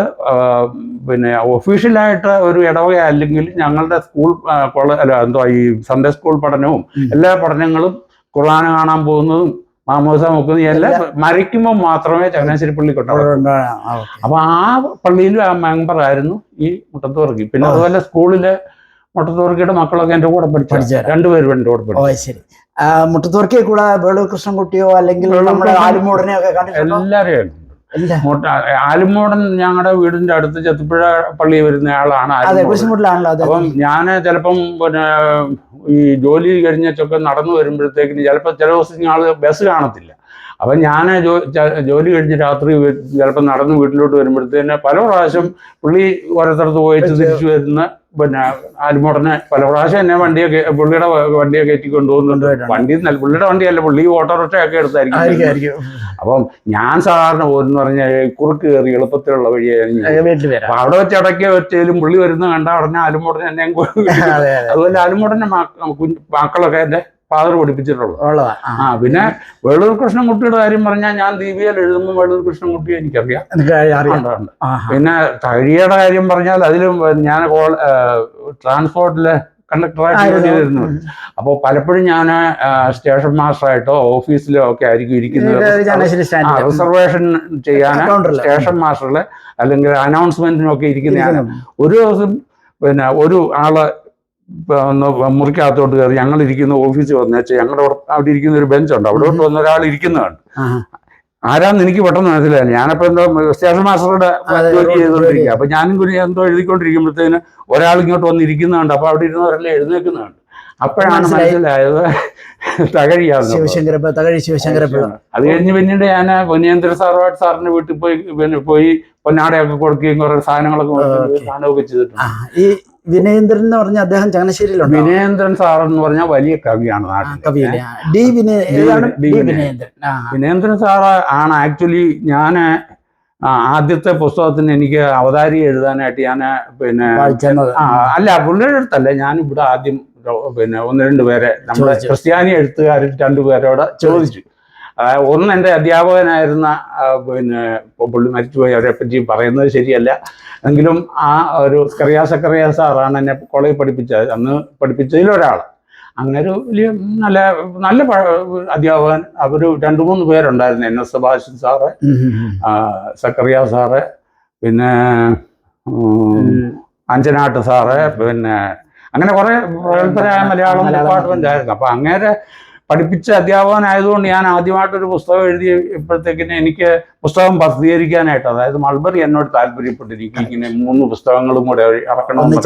പിന്നെ ഒഫീഷ്യലായിട്ട് ഒരു ഇടവക അല്ലെങ്കിൽ ഞങ്ങളുടെ സ്കൂൾ ഈ സൺഡേ സ്കൂൾ പഠനവും എല്ലാ പഠനങ്ങളും ഖുർആൻ കാണാൻ പോകുന്നതും മാമോസ നോക്കുന്നതും എല്ലാം മരിക്കുമ്പോൾ മാത്രമേ ചങ്ങനാശ്ശേരി പള്ളിക്കൊണ്ടാവും. അപ്പൊ ആ പള്ളിയിലും ആ മെമ്പറായിരുന്നു ഈ മുട്ടത്തുവർക്കി. പിന്നെ അതുപോലെ സ്കൂളിലെ മുട്ടത്തുവർക്കിയുടെ മക്കളൊക്കെ എൻ്റെ കൂടെ പഠിച്ചു, രണ്ടുപേരും എൻ്റെ കൂടെ പഠിച്ചു. ശരി. മുട്ടത്തുവർക്കിയെ കൂടെ വേളൂർ കൃഷ്ണൻകുട്ടിയോ അല്ലെങ്കിൽ ആലുമൂടനെയൊക്കെ എല്ലാവരെയും ആലുമൂടൻ ഞങ്ങളുടെ വീടിന്റെ അടുത്ത് ചെത്തിപ്പുഴ പള്ളി വരുന്ന ആളാണ്. അപ്പം ഞാൻ ചിലപ്പം പിന്നെ ഈ ജോലി കഴിഞ്ഞൊക്കെ നടന്നു വരുമ്പോഴത്തേക്കിന് ചിലപ്പോൾ ചില ദിവസം ഞങ്ങൾ ബസ് കാണത്തില്ല. അപ്പം ഞാൻ ജോലി കഴിഞ്ഞ് രാത്രി ചിലപ്പോൾ നടന്ന് വീട്ടിലോട്ട് വരുമ്പോഴത്തേന് പല പ്രാവശ്യം പുള്ളി ഓരോരുത്തരത്ത് പോയിട്ട് തിരിച്ചു വരുന്ന പിന്നെ ആലുമൂടനെ പല പ്രാവശ്യം എന്നെ പുള്ളിയുടെ വണ്ടിയെ കയറ്റി കൊണ്ടുപോകുന്നുണ്ട്. പുള്ളിയുടെ വണ്ടിയല്ല, പുള്ളി ഓട്ടോറിക്ഷയൊക്കെ എടുത്തായിരിക്കും. അപ്പം ഞാൻ സാധാരണ പോകുന്ന പറഞ്ഞാൽ കുറുക്ക് കയറി എളുപ്പത്തിലുള്ള വഴിയായിരുന്നു. അപ്പൊ അവിടെ വെച്ച് ഇടയ്ക്ക് വെച്ചാലും പുള്ളി വരുന്ന കണ്ട ഉടനെ ആലുമൂടനെ എന്നെ അതുപോലെ ആലുമൂടന്റെ മക്കളൊക്കെ എന്റെ ഫാദർ പഠിപ്പിച്ചിട്ടുള്ളത്. പിന്നെ വേളൂർ കൃഷ്ണൻകുട്ടിയുടെ കാര്യം പറഞ്ഞാൽ ഞാൻ ദീപികയിൽ എഴുതുമ്പോൾ വേളൂർ കൃഷ്ണൻകുട്ടി എനിക്കറിയാം. പിന്നെ തഴിയുടെ കാര്യം പറഞ്ഞാൽ അതിലും ഞാൻ ട്രാൻസ്പോർട്ടിലെ കണ്ടക്ടറായിട്ട് ജോലി ചെയ്തിരുന്നു. അപ്പോൾ പലപ്പോഴും ഞാൻ സ്റ്റേഷൻ മാസ്റ്ററായിട്ടോ ഓഫീസിലോ ഒക്കെ ആയിരിക്കും ഇരിക്കുന്നത്. റിസർവേഷൻ ചെയ്യാൻ സ്റ്റേഷൻ മാസ്റ്ററിലെ അല്ലെങ്കിൽ അനൗൺസ്മെന്റിനൊക്കെ ഇരിക്കുന്ന ഒരു ദിവസം പിന്നെ ഒരു ആള് ഒന്ന് മുറിക്കകത്തോട്ട് കയറി ഞങ്ങളിരിക്കുന്ന ഓഫീസിൽ വന്നേച്ച് ഞങ്ങളുടെ അവിടെ ഇരിക്കുന്ന ഒരു ബെഞ്ചുണ്ട്, അവിടോട്ട് വന്ന ഒരാൾ ഇരിക്കുന്നതാണ്. ആരാന്ന് എനിക്ക് പെട്ടെന്ന് മനസ്സിലായി. ഞാനപ്പോ എന്തോ സ്റ്റേഷൻ മാസ്റ്ററുടെ ജോലി ചെയ്തുകൊണ്ടിരിക്കുക. അപ്പൊ ഞാനും എന്തോ എഴുതിക്കൊണ്ടിരിക്കുമ്പോഴത്തേന് ഒരാൾ ഇങ്ങോട്ട് വന്നിരിക്കുന്നതുണ്ട്. അപ്പൊ അവിടെ ഇരുന്നവരെല്ലാം എഴുന്നേക്കുന്നതാണ്. അപ്പോഴാണ് മനസ്സിലായത് തകഴിയാണ്. അത് കഴിഞ്ഞ് പിന്നീട് ഞാൻ പൊന്നിയേന്ദ്ര സാറിന്റെ വീട്ടിൽ പോയി പൊന്നാടയൊക്കെ കൊടുക്കുകയും കുറെ സാധനങ്ങളൊക്കെ ചെയ്തിട്ടുണ്ട്. വിനയേന്ദ്രൻ എന്ന് പറഞ്ഞ അദ്ദേഹം ചങ്ങനാശ്ശേരിയിലുണ്ട്. വിനയേന്ദ്രൻ സാർ എന്ന് പറഞ്ഞാൽ വലിയ കവിയാണ് വിനയേന്ദ്രൻ സാർ ആണ്. ആക്ച്വലി ഞാൻ ആദ്യത്തെ പുസ്തകത്തിന് എനിക്ക് അവതാരി എഴുതാനായിട്ട് ഞാൻ പിന്നെ അല്ല പുള്ളിയുടെ അടുത്തല്ല, ഞാൻ ഇവിടെ ആദ്യം പിന്നെ ഒന്ന് രണ്ട് പേരെ നമ്മുടെ ക്രിസ്ത്യാനി എഴുത്തുകാരിൽ രണ്ടുപേരോട് ചോദിച്ചു. ഒന്ന് എൻ്റെ അധ്യാപകനായിരുന്ന പിന്നെ പുള്ളി മരിച്ചുപോയി, അവരെ പറ്റി പറയുന്നത് ശരിയല്ല എങ്കിലും ആ ഒരു സക്കറിയ സാറാണ് എന്നെ കോളേജിൽ പഠിപ്പിച്ചത്. അന്ന് പഠിപ്പിച്ചതിലൊരാൾ. അങ്ങനെ ഒരു വലിയ നല്ല അധ്യാപകൻ. അവർ 2-3 പേരുണ്ടായിരുന്നു. NS Subhashan sir, Zacharia sir, പിന്നെ അഞ്ചനാട്ട് സാറ്, പിന്നെ അങ്ങനെ കുറെ പ്രഗത്ഭരായ മലയാളം ഡിപ്പാർട്ട്മെന്റ് ആയിരുന്നു. അപ്പൊ അങ്ങനെ പഠിപ്പിച്ച അധ്യാപകനായതുകൊണ്ട് ഞാൻ ആദ്യമായിട്ടൊരു പുസ്തകം എഴുതിയപ്പോഴത്തേക്കിന് എനിക്ക് പുസ്തകം പ്രസിദ്ധീകരിക്കാനായിട്ട്, അതായത് മൾബറി എന്നോട് താല്പര്യപ്പെട്ടിരിക്കും ഇങ്ങനെ 3 പുസ്തകങ്ങളും കൂടെ ഇറക്കണമെന്ന്.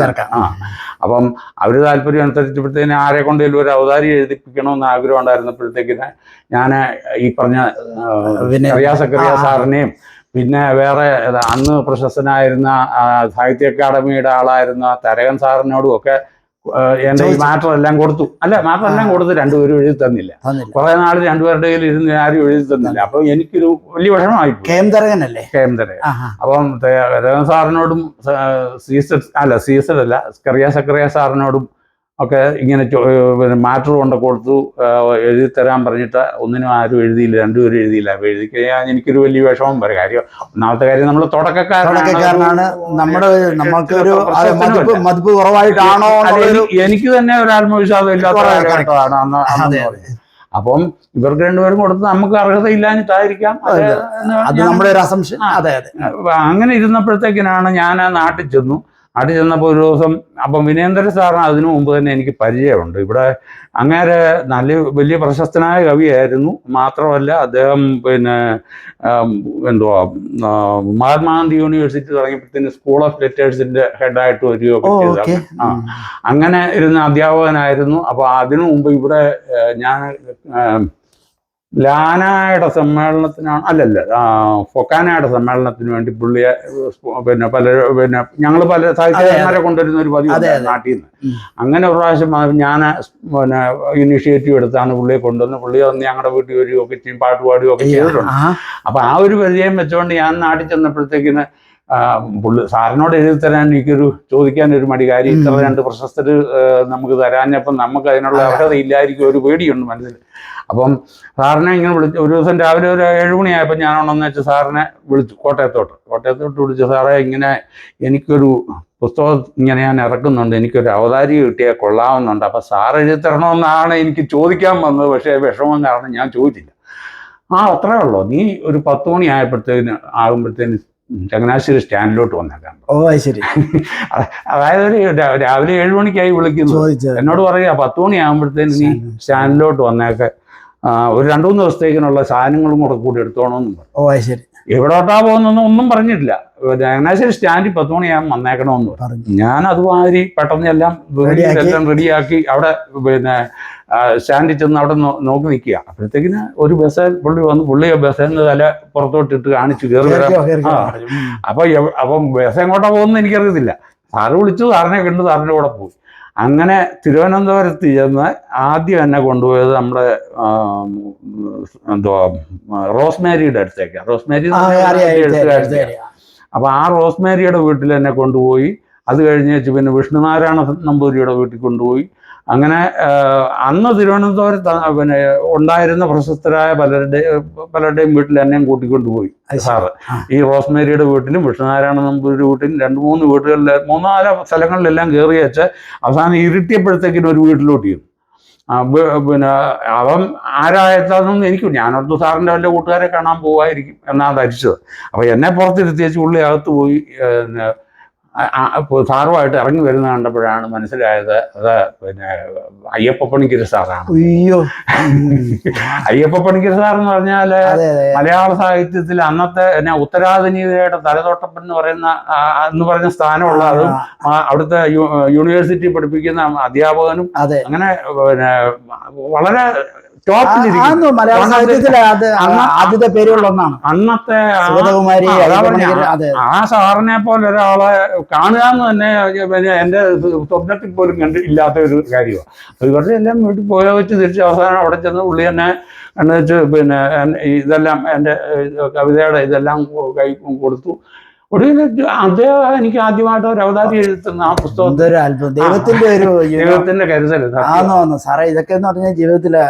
അപ്പം അവർ താല്പര്യം അനുസരിച്ചപ്പോഴത്തേന് ആരെ കൊണ്ടേലും ഒരു അവതാരി എഴുതിപ്പിക്കണമെന്ന് ആഗ്രഹം ഉണ്ടായിരുന്നപ്പോഴത്തേക്കിന് ഞാൻ ഈ പറഞ്ഞ സക്കറിയ സാറിനെയും പിന്നെ വേറെ അന്ന് പ്രശസ്തനായിരുന്ന സാഹിത്യ അക്കാദമിയുടെ ആളായിരുന്ന തരകൻ സാറിനോടും ഒക്കെ എന്റെ ഈ മാറ്റർ എല്ലാം കൊടുത്തു. മാറ്റർ എല്ലാം കൊടുത്ത് രണ്ടുപേരും എഴുതി തന്നില്ല. കുറെ നാൾ രണ്ടുപേരുടെ കയ്യിൽ ഇരുന്ന് ആരും എഴുതി തന്നില്ല. അപ്പൊ എനിക്കൊരു വലിയ വിഷമമായി. KM തരകൻ. അപ്പം തരകൻ സാറിനോടും സക്കറിയ സാറിനോടും ഒക്കെ ഇങ്ങനെ പിന്നെ മാറ്റർ കൊണ്ട് കൊടുത്തു എഴുതി തരാൻ പറഞ്ഞിട്ട് ഒന്നിനും ആരും എഴുതിയില്ല, രണ്ടുപേരും എഴുതിയില്ല. അപ്പൊ എഴുതിക്കഴിഞ്ഞാൽ എനിക്കൊരു വലിയ വിഷമം വരും. കാര്യം ഒന്നാമത്തെ കാര്യം നമ്മൾ തുടക്കക്കാരനാണ്. എനിക്ക് തന്നെ ഒരു ആത്മവിശ്വാസം ഇല്ലാത്ത കാലഘട്ടമാണ് അന്ന്. അപ്പം ഇവർക്ക് രണ്ടുപേരും കൊടുത്ത് നമുക്ക് അർഹത ഇല്ലാഞ്ഞിട്ടായിരിക്കാം നമ്മുടെ ഒരു അസംഷൻ. അങ്ങനെ ഇരുന്നപ്പോഴത്തേക്കിനാണ് ഞാൻ നാട്ടിൽ ചെന്നു. നാട്ടിൽ ചെന്നപ്പോൾ ഒരു ദിവസം അപ്പം വിനേന്ദ്ര സാറിന് അതിനു മുമ്പ് തന്നെ എനിക്ക് പരിചയമുണ്ട്. ഇവിടെ അങ്ങേരെ വലിയ പ്രശസ്തനായ കവിയായിരുന്നു. മാത്രമല്ല അദ്ദേഹം പിന്നെ എന്തുവാ മഹാത്മാഗാന്ധി യൂണിവേഴ്സിറ്റി തുടങ്ങിയപ്പോഴത്തേന് സ്കൂൾ ഓഫ് ലെറ്റേഴ്സിന്റെ ഹെഡായിട്ട് വരികയൊക്കെ ചെയ്തു. അങ്ങനെ ഇരുന്ന അധ്യാപകനായിരുന്നു. അപ്പോൾ അതിനു മുമ്പ് ഇവിടെ ഞാൻ ലാനായുടെ സമ്മേളനത്തിനാണ് ഫൊക്കാനയുടെ സമ്മേളനത്തിന് വേണ്ടി പുള്ളിയെ പിന്നെ ഞങ്ങൾ പല സാഹിത്യകാരന്മാരെ കൊണ്ടുവരുന്ന ഒരു പതിവ് നാട്ടിൽ നിന്ന്. അങ്ങനെ ഒരു പ്രാവശ്യം ഞാൻ ഇനിഷ്യേറ്റീവ് എടുത്താണ് പുള്ളിയെ കൊണ്ടുവന്ന്. പുള്ളി വന്ന് ഞങ്ങളുടെ വീട്ടിൽ വരികയൊക്കെ ചെയ്യും, പാട്ട് പാടുകയൊക്കെ ചെയ്തിട്ടുണ്ട്. അപ്പൊ ആ ഒരു പരിചയം വെച്ചുകൊണ്ട് ഞാൻ നാട്ടിൽ ചെന്നപ്പോഴത്തേക്കിന് സാറിനോട് എഴുതി തരാൻ എനിക്കൊരു ചോദിക്കാനൊരു മടി. കാര്യം ഇത്ര 2 പ്രശസ്തർ നമുക്ക് തരാഞ്ഞപ്പം നമുക്ക് അതിനുള്ള അർഹത ഇല്ലായിരിക്കും, ഒരു പേടിയുണ്ട് മനസ്സിൽ. അപ്പം സാറിനെ ഇങ്ങനെ വിളിച്ചു. ഒരു ദിവസം രാവിലെ ഒരു 7 മണിയായപ്പോൾ ഞാൻ ഉണ്ടെന്ന് വെച്ച് സാറിനെ വിളിച്ചു കോട്ടയത്തോട്ട് വിളിച്ചു. സാറേ, ഇങ്ങനെ എനിക്കൊരു പുസ്തകം ഇങ്ങനെ ഞാൻ ഇറക്കുന്നുണ്ട്, എനിക്കൊരു അവതാരിക കിട്ടിയാൽ കൊള്ളാവുന്നുണ്ട്. അപ്പം സാർ എഴുതി തരണമെന്നാണ് എനിക്ക് ചോദിക്കാൻ വന്നത്. പക്ഷേ വിഷമം കാരണം ഞാൻ ചോദിച്ചില്ല. അത്രേ ഉള്ളൂ, നീ ഒരു 10 മണി ആകുമ്പോഴത്തേന് ചങ്ങനാശ്ശേരി സ്റ്റാൻഡിലോട്ട് വന്നേക്കാം. ശരി. അതായത് രാവിലെ 7 മണിക്കായി വിളിക്കുന്നു. എന്നോട് പറയുക 10 മണി ആകുമ്പോഴത്തേന് നീ സ്റ്റാൻഡിലോട്ട് വന്നേക്കെ, ഒരു 2-3 ദിവസത്തേക്കിനുള്ള സാധനങ്ങളും കൂടി എടുത്തോണമെന്നും പറഞ്ഞു. ശരി. എവിടോട്ടാ പോകുന്നൊന്നും ഒന്നും പറഞ്ഞിട്ടില്ല. ചങ്ങനാശ്ശേരി സ്റ്റാൻഡിൽ 10 മണിയാകുമ്പോൾ വന്നേക്കണമെന്ന് പറഞ്ഞു. ഞാൻ അതുമാതിരി പെട്ടെന്ന് എല്ലാം റെഡിയാക്കി അവിടെ പിന്നെ സ്റ്റാൻഡിൽ ചെന്ന് അവിടെ നോക്കി നിൽക്കുക. അപ്പോഴത്തേക്കിന് ഒരു പുള്ളി വന്ന് പുള്ളിയെ ബസ്സിന് തല പുറത്തോട്ടിട്ട് കാണിച്ചു കയറി വരാം. അപ്പം ബസ് എങ്ങോട്ടാ പോകുന്നത് എനിക്കറിയത്തില്ല. സാറ് വിളിച്ചു, സാറിനെ കണ്ടു, സാറിൻ്റെ കൂടെ പോയി. അങ്ങനെ തിരുവനന്തപുരത്ത് ചെന്ന് ആദ്യം എന്നെ കൊണ്ടുപോയത് നമ്മുടെ എന്തുവാ റോസ്മേരിയുടെ അടുത്തേക്കാണ്. റോസ്മേരി അപ്പൊ ആ റോസ്മേരിയുടെ വീട്ടിൽ എന്നെ കൊണ്ടുപോയി. അത് കഴിഞ്ഞ് വെച്ച് പിന്നെ വിഷ്ണുനാരായണ നമ്പൂതിരിയുടെ വീട്ടിൽ കൊണ്ടുപോയി. അങ്ങനെ അന്ന് തിരുവനന്തപുരത്ത് പിന്നെ ഉണ്ടായിരുന്ന പ്രശസ്തരായ പലരുടെയും വീട്ടിൽ എന്നെയും കൂട്ടിക്കൊണ്ടുപോയി സാറ്. ഈ റോസ്മേരിയുടെ വീട്ടിലും വിഷ്ണുനാരായണ നമ്പൂതിരിയുടെ വീട്ടിലും 2-3 വീടുകളിൽ 3-4 സ്ഥലങ്ങളിലെല്ലാം കയറി വെച്ച് അവസാനം ഇരുട്ടിയപ്പോഴത്തേക്കിനും ഒരു വീട്ടിലോട്ട് ചെയ്തു. പിന്നെ അവൻ ആരായെത്താന്നൊന്നും ഞാനോർത്ത് സാറിൻ്റെ വല്ല കൂട്ടുകാരെ കാണാൻ പോവായിരിക്കും എന്നാണ് ധരിച്ചത്. അപ്പോൾ എന്നെ പുറത്തിരുത്തിയേച്ച് ഉള്ളി അകത്ത് പോയി സാറുമായിട്ട് ഇറങ്ങി വരുന്ന കണ്ടപ്പോഴാണ് മനസ്സിലായത് അത് പിന്നെ അയ്യപ്പ പണിക്കര് സാറാണ്. അയ്യപ്പ പണിക്കര് സാർ എന്ന് പറഞ്ഞാൽ മലയാള സാഹിത്യത്തിൽ അന്നത്തെ ഉത്തരാധുനികതയുടെ തലതൊട്ടപ്പൻ എന്ന് പറയുന്ന സ്ഥാനമുള്ള, അതും അവിടുത്തെ യൂണിവേഴ്സിറ്റി പഠിപ്പിക്കുന്ന അധ്യാപകനും അങ്ങനെ പിന്നെ വളരെ മലയാള സാഹിത്യത്തിലെ ആദ്യത്തെ പേരുള്ള ഒന്നാണ് അന്നത്തെ ആ സാറിനെ പോലെ ഒരാളെ കാണുക എന്ന് തന്നെ എന്റെ സ്വപ്നത്തിൽ പോലും ഇല്ലാത്ത ഒരു കാര്യമാണ്. ഇവരുടെ എല്ലാം വീട്ടിൽ പോയ വെച്ച് തിരിച്ച് അവസാനം അവിടെ ചെന്ന് പുള്ളി തന്നെ എന്ന് വെച്ച് പിന്നെ ഇതെല്ലാം എൻ്റെ കവിതയുടെ ഇതെല്ലാം കൈ കൊടുത്തു. ഒടുവിൽ അദ്ദേഹം എനിക്ക് ആദ്യമായിട്ട് ഒരു അവതാരി എഴുതുന്ന ആ പുസ്തകം ദൈവത്തിന്റെ കരുതൽ സാറേ. ഇതൊക്കെ എന്ന് പറഞ്ഞാൽ ജീവിതത്തില്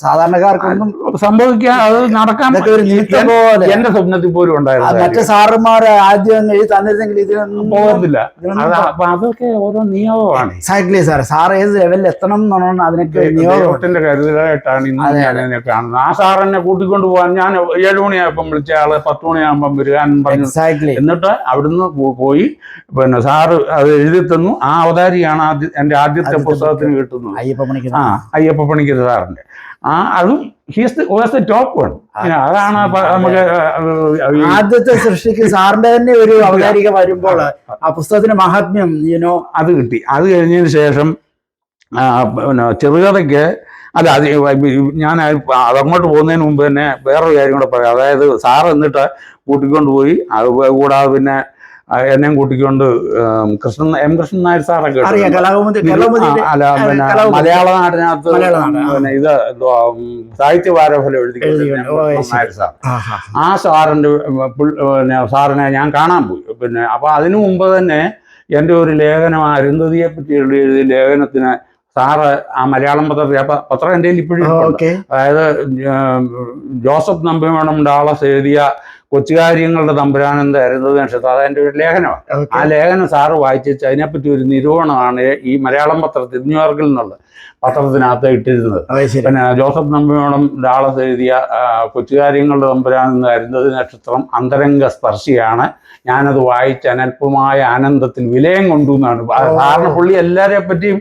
സാധാരണക്കാർക്കൊന്നും സംഭവിക്കാൻ, അത് നടക്കാൻ എന്റെ സ്വപ്നത്തിൽ പോലും ഉണ്ടായിരുന്നു. മറ്റു സാറുമാർ ആദ്യം എഴുതി തന്നിരുന്നെങ്കിൽ ഇതിനൊന്നും പോകത്തില്ല. അപ്പൊ അതൊക്കെ ഓരോ നിയമമാണ്. Exactly sir. സാർ ഏത് ലെവലിൽ എത്തണം എന്നാണ് അതിനൊക്കെ ദൈവത്തിന്റെ കരുതലായിട്ടാണ് ഇന്ന് ഞാൻ അതിനെ കാണുന്നത്. ആ സാർ എന്നെ കൂട്ടിക്കൊണ്ട് പോകാൻ ഞാൻ 7 മണിയായപ്പം വിളിച്ച ആള് 10 മണിയാകുമ്പം വരിക പറഞ്ഞു. എന്നിട്ട് അവിടുന്ന് പോയി പിന്നെ സാറ് അത് എഴുതി തന്നു. ആ അവതാരിയാണ് എൻ്റെ ആദ്യത്തെ പുസ്തകത്തിന് കിട്ടുന്നത്. അയ്യപ്പ പണിക്കര് സാറിന്റെ അതും ടോപ്പ് വൺ. അതാണ് നമുക്ക് ആദ്യത്തെ സൃഷ്ടിക്ക് സാറിന്റെ തന്നെ ഒരു അവതാരിക വരുമ്പോൾ ആ പുസ്തകത്തിന് മഹാത്മ്യം അത് കിട്ടി. അത് കഴിഞ്ഞതിന് ശേഷം പിന്നെ ചെറുകഥയ്ക്ക് അത് ഞാൻ അതങ്ങോട്ട് പോകുന്നതിന് മുമ്പ് തന്നെ വേറൊരു കാര്യം കൂടെ പറയാം. അതായത് സാറ് എന്നിട്ട് കൂട്ടിക്കൊണ്ടുപോയി. അത് കൂടാതെ പിന്നെ എന്നെയും കൂട്ടിക്കൊണ്ട് എം കൃഷ്ണൻ നായർ സാറൊക്കെ അല്ല പിന്നെ മലയാള നാടിനകത്ത് പിന്നെ ഇത് സാഹിത്യ വാരഫലം എഴുതി നായർ സാർ. ആ സാറിന്റെ പിന്നെ സാറിനെ ഞാൻ കാണാൻ പോയി. പിന്നെ അപ്പൊ അതിനു മുമ്പ് തന്നെ എൻ്റെ ഒരു ലേഖനം അരുന്ധതിയെ പറ്റി എഴുതിയ ലേഖനത്തിന് സാറ് ആ മലയാളം പത്രം എൻ്റെ ഇപ്പോഴും, അതായത് ജോസഫ് നമ്പിമേണം ഡാളസ് എഴുതിയ കൊച്ചുകാര്യങ്ങളുടെ തമ്പുരാനം തരുന്നത് നക്ഷത്രം, അതെൻ്റെ ഒരു ലേഖനമാണ്. ആ ലേഖനം സാറ് വായിച്ചിട്ട് അതിനെപ്പറ്റി ഒരു നിരൂപണമാണ് ഈ മലയാളം പത്രത്തിൽ ന്യൂയോർക്കിൽ നിന്നുള്ള പത്രത്തിനകത്ത് ഇട്ടിരുന്നത്. പിന്നെ ജോസഫ് നമ്പിയോളം ഡാളസ് എഴുതിയ കൊച്ചുകാര്യങ്ങളുടെ തമ്പുരാനം തരുന്നത് നക്ഷത്രം അന്തരംഗ സ്പർശിയാണ്. ഞാനത് വായിച്ച് അനൽപമായ ആനന്ദത്തിൽ വിലയം കൊണ്ടു എന്നാണ്. സാറിന് പുള്ളി എല്ലാവരെ പറ്റിയും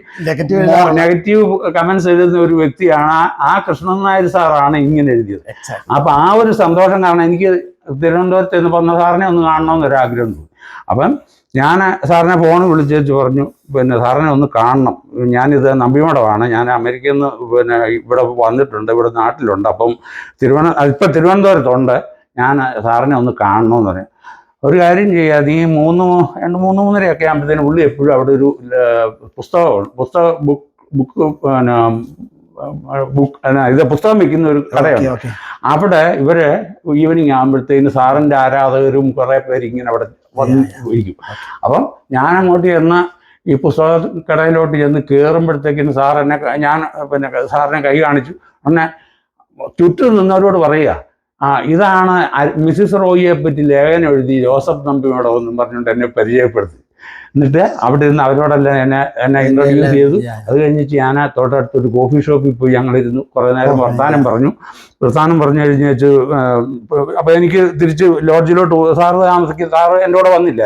നെഗറ്റീവ് കമന്റ്സ് എഴുതുന്ന ഒരു വ്യക്തിയാണ്. ആ കൃഷ്ണൻ നായർ സാറാണ് ഇങ്ങനെ എഴുതിയത്. അപ്പൊ ആ ഒരു സന്തോഷം കാരണം എനിക്ക് തിരുവനന്തപുരത്ത് നിന്ന് പറഞ്ഞ സാറിനെ ഒന്ന് കാണണമെന്നൊരാഗ്രഹം തോന്നി. അപ്പം ഞാൻ സാറിനെ ഫോണിൽ വിളിച്ചു പറഞ്ഞു, പിന്നെ സാറിനെ ഒന്ന് കാണണം, ഞാനിത് നമ്പിമഠമാണ്, ഞാൻ അമേരിക്കയിൽ നിന്ന് പിന്നെ ഇവിടെ വന്നിട്ടുണ്ട്, ഇവിടെ നാട്ടിലുണ്ട്, അപ്പം ഇപ്പം തിരുവനന്തപുരത്തുണ്ട്, ഞാൻ സാറിനെ ഒന്ന് കാണണമെന്ന് പറഞ്ഞു. ഒരു കാര്യം ചെയ്യാം, നീ 3:30 ആകുമ്പോഴത്തേനും പുള്ളി എപ്പോഴും അവിടെ ഒരു പുസ്തകം വെക്കുന്ന ഒരു കടയുണ്ട്. അവിടെ ഇവര് ഈവനിങ് ആകുമ്പോഴത്തേന് സാറിൻ്റെ ആരാധകരും കുറേ പേര് ഇങ്ങനെ അവിടെ വന്ന് ഇരിക്കും. അപ്പം ഞാൻ അങ്ങോട്ട് ചെന്ന് ഈ പുസ്തക കടയിലോട്ട് ചെന്ന് കയറുമ്പോഴത്തേക്കിന് സാർ എന്നെ പിന്നെ സാറിനെ കൈ കാണിച്ചു. ഉടനെ ചുറ്റും നിന്നവരോട് പറയുക, ഇതാണ് മിസ്സിസ് റോയിയെ പറ്റി ലേഖനം എഴുതി ജോസഫ് നമ്പിയോടോ എന്നും പറഞ്ഞുകൊണ്ട് എന്നെ പരിചയപ്പെടുത്തി. എന്നിട്ട് അവിടെ നിന്ന് അവരോടെല്ലാം എന്നെ ഇൻട്രൊഡ്യൂസ് ചെയ്തു. അത് കഴിഞ്ഞിട്ട് ഞാൻ തൊട്ടടുത്തൊരു കോഫി ഷോപ്പിൽ പോയി ഞങ്ങളിരുന്നു, കുറേ നേരം വർത്താനം പറഞ്ഞു കഴിഞ്ഞ് വെച്ച് അപ്പോൾ എനിക്ക് തിരിച്ച് ലോഡ്ജിലോട്ട് സാറ് സാറ് എൻ്റെ കൂടെ വന്നില്ല.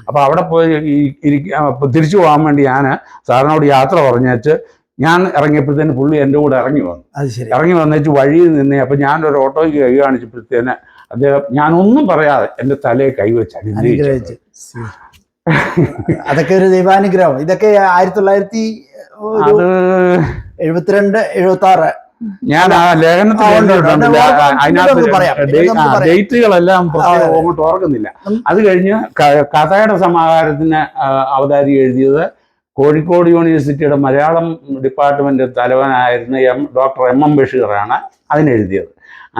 അപ്പോൾ അവിടെ പോയി തിരിച്ചു പോകാൻ വേണ്ടി ഞാൻ സാറിനോട് യാത്ര പറഞ്ഞേച്ച് ഞാൻ ഇറങ്ങിയപ്പോഴത്തേന് പുള്ളി എൻ്റെ കൂടെ ഇറങ്ങി വന്നേച്ച് വഴിയിൽ നിന്നേ. അപ്പം ഞാനൊരു ഓട്ടോയ്ക്ക് കൈ കാണിച്ചപ്പോഴത്തേന് അദ്ദേഹം ഞാനൊന്നും പറയാതെ എൻ്റെ തലയെ കൈവച്ച് അനുഗ്രഹിച്ചു. അതൊക്കെ ഒരു ദൈവാനുഗ്രഹം. ഇതൊക്കെ 1972-76 ഞാൻ ആ ലേഖനത്തിൽ ഡേറ്റുകളെല്ലാം അങ്ങോട്ട് ഓർക്കുന്നില്ല. അത് കഴിഞ്ഞ് കഥയുടെ സമാഹാരത്തിന് അവതാരിക എഴുതിയത് കോഴിക്കോട് യൂണിവേഴ്സിറ്റിയുടെ മലയാളം ഡിപ്പാർട്ട്മെന്റ് തലവനായിരുന്ന ഡോക്ടർ എം ബഷീറാണ് അതിനെഴുതിയത്.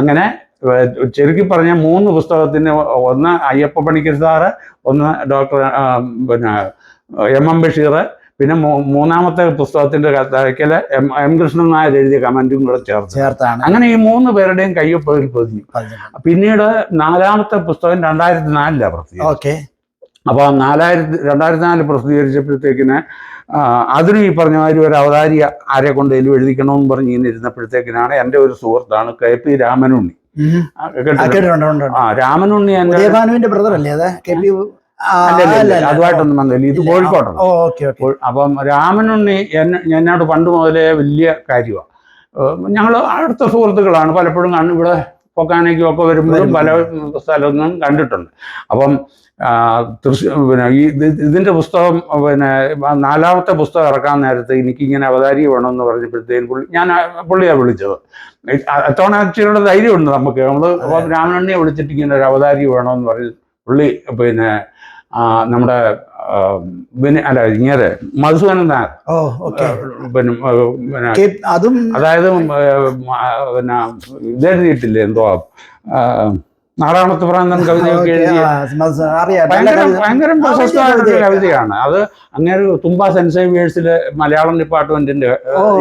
അങ്ങനെ ചുരുക്കി പറഞ്ഞ 3 പുസ്തകത്തിന്, ഒന്ന് അയ്യപ്പ പണിക്കർ സാറ്, ഒന്ന് ഡോക്ടർ പിന്നെ എം ബഷീർ, പിന്നെ മൂന്നാമത്തെ പുസ്തകത്തിന്റെ തലയ്ക്കല് എം കൃഷ്ണൻ നായർ എഴുതിയ കമന്റും കൂടെ ചേർത്താണ്. അങ്ങനെ ഈ 3 പേരുടെയും കയ്യൊപ്പതിൽ പൊതിഞ്ഞു. പിന്നീട് 4ാമത്തെ പുസ്തകം 2004 പ്രസിദ്ധീകരിച്ചു. അപ്പോൾ 2004 പ്രസിദ്ധീകരിച്ചപ്പോഴത്തേക്കിന് അതിനും ഈ പറഞ്ഞ മാതിരി ഒരു അവതാരിക ആരെ കൊണ്ട് എഴുതിക്കണമെന്ന് പറഞ്ഞ് ഇങ്ങനെ ഇരുന്നപ്പോഴത്തേക്കിനാണ് എൻ്റെ ഒരു സുഹൃത്താണ് KP രാമനുണ്ണി. രാമനുണ്ണി എൻ്റെ ബ്രദറല്ലേ? അതുമായിട്ടൊന്നും വന്നില്ല, ഇത് കോഴിക്കോട്ടാണ്. അപ്പം രാമനുണ്ണി എന്നോട് പണ്ട് മുതലേ വലിയ കാര്യമാണ്. ഞങ്ങൾ അടുത്ത സുഹൃത്തുക്കളാണ്, പലപ്പോഴും ഇവിടെ പൊക്കാനേക്കും ഒക്കെ വരുമ്പോഴും പല സ്ഥലത്തും കണ്ടിട്ടുണ്ട്. അപ്പം പിന്നെ ഇതിൻ്റെ പുസ്തകം പിന്നെ 4ാമത്തെ പുസ്തകം ഇറക്കാൻ നേരത്തെ എനിക്കിങ്ങനെ അവതാരിക വേണമെന്ന് പറഞ്ഞപ്പോഴത്തേക്കും പുള്ളിയാണ് വിളിച്ചത്. തോണാക്ഷിയുടെ ധൈര്യമുണ്ട് നമുക്ക്. നമ്മൾ രാമനണ്ണിയെ വിളിച്ചിട്ട് ഇങ്ങനെ ഒരു അവതാരിക വേണമെന്ന് പറഞ്ഞ് പുള്ളി പിന്നെ നമ്മുടെ ഇങ്ങനെ മധുസൂദനൻ നായർ പിന്നെ അതായത് പിന്നെ ഇതെഴുതിയിട്ടില്ലേ, എന്തോ നാറാണത്ത് പ്രാന്തൻ കവിതയൊക്കെ എഴുതിയ ഭയങ്കര പ്രശസ്തമായിട്ടുള്ള കവിതയാണ് അത്. അങ്ങനെ തുമ്പ സെന്റ് സേവിയേഴ്സിലെ മലയാളം ഡിപ്പാർട്ട്മെന്റിന്റെ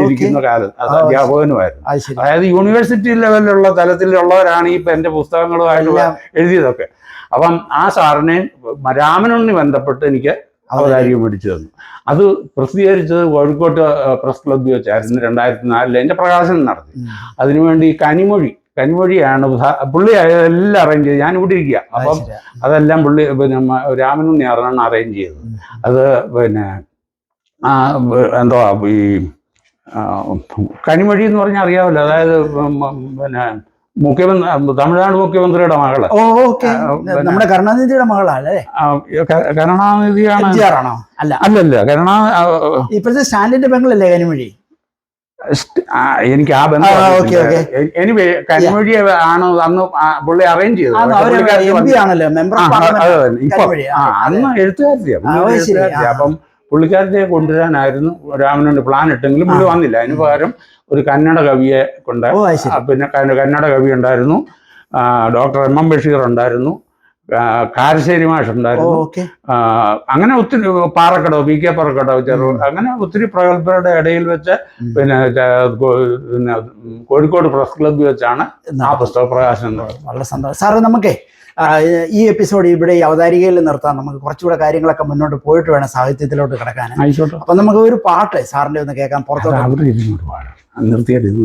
ഇരിക്കുന്ന കാലത്ത് അധ്യാപകനുമായിരുന്നു. അതായത് യൂണിവേഴ്സിറ്റി ലെവലിലുള്ള തലത്തിലുള്ളവരാണ് ഈ എന്റെ പുസ്തകങ്ങളുമായിട്ടുള്ള എഴുതിയതൊക്കെ. അപ്പം ആ സാറിനെ രാമനുണ്ണി ബന്ധപ്പെട്ട് എനിക്ക് അവതാരിക മേടിച്ചു തന്നു. അത് പ്രസിദ്ധീകരിച്ചത് കോഴിക്കോട്ട് പ്രസ് ക്ലബ്ബിൽ വെച്ചായിരുന്നു. 2004 എൻ്റെ പ്രകാശനം നടത്തി. അതിനുവേണ്ടി കനിമൊഴിയാണ് പുള്ളി എല്ലാം അറേഞ്ച് ചെയ്ത്. ഞാനിവിടെ ഇരിക്കുക. അപ്പം അതെല്ലാം പുള്ളി പിന്നെ രാമനുണ്ണി ആണ് അറേഞ്ച് ചെയ്തത്. അത് പിന്നെ എന്തോ ഈ കനിമൊഴി എന്ന് പറഞ്ഞാൽ അറിയാമല്ലോ, അതായത് പിന്നെ തമിഴ്നാട് മുഖ്യമന്ത്രിയുടെ മകള്. നമ്മുടെ കരുണാനിധിയുടെ മകളല്ലേ? കരുണാനിധിയാണ്. അല്ലല്ല, ഇപ്പോഴത്തെ സ്റ്റാലിന്റെ പെങ്ങളല്ലേ കനിമൊഴി? എനിക്ക് ആ ബന്ധം എനിവേ കനിമൊഴി ആണ് അന്ന് പുള്ളി അറേഞ്ച് ചെയ്തത്. അന്ന് എഴുത്തുകാരിയാണ്. അപ്പം പുള്ളിക്കാരത്തെ കൊണ്ടുവരാനായിരുന്നു രാമനുണ്ണി പ്ലാൻ ഇട്ടെങ്കിലും പുള്ളി വന്നില്ല. അതിന് പകരം ഒരു കന്നഡ കവിയെ കൊണ്ട്, പിന്നെ കന്നഡ കവി ഉണ്ടായിരുന്നു, ഡോക്ടർ എം ബഷീർ ഉണ്ടായിരുന്നു, കാരശ്ശേരി മാഷുണ്ടായിരുന്നു. ഓക്കെ. അങ്ങനെ ഒത്തിരി പാറക്കടവ്, പി കെ പാറക്കടവ്, അങ്ങനെ ഒത്തിരി പ്രഗത്ഭരുടെ ഇടയിൽ വെച്ച് പിന്നെ കോഴിക്കോട് പ്രസ് ക്ലബ്ബിൽ വെച്ചാണ് ആ പുസ്തക പ്രകാശനം. വളരെ സന്തോഷം സാറേ. നമുക്കേ ഈ എപ്പിസോഡ് ഇവിടെ ഈ അവതാരികയിൽ നിർത്താം. നമുക്ക് കുറച്ചുകൂടെ കാര്യങ്ങളൊക്കെ മുന്നോട്ട് പോയിട്ട് വേണം സാഹിത്യത്തിലോട്ട് കിടക്കാൻ. ആയിക്കോട്ടെ. അപ്പൊ നമുക്ക് ഒരു പാട്ട് സാറിന്റെ ഒന്ന് കേൾക്കാം. പുറത്തോട്ട് നിർത്തിയായിരുന്നു.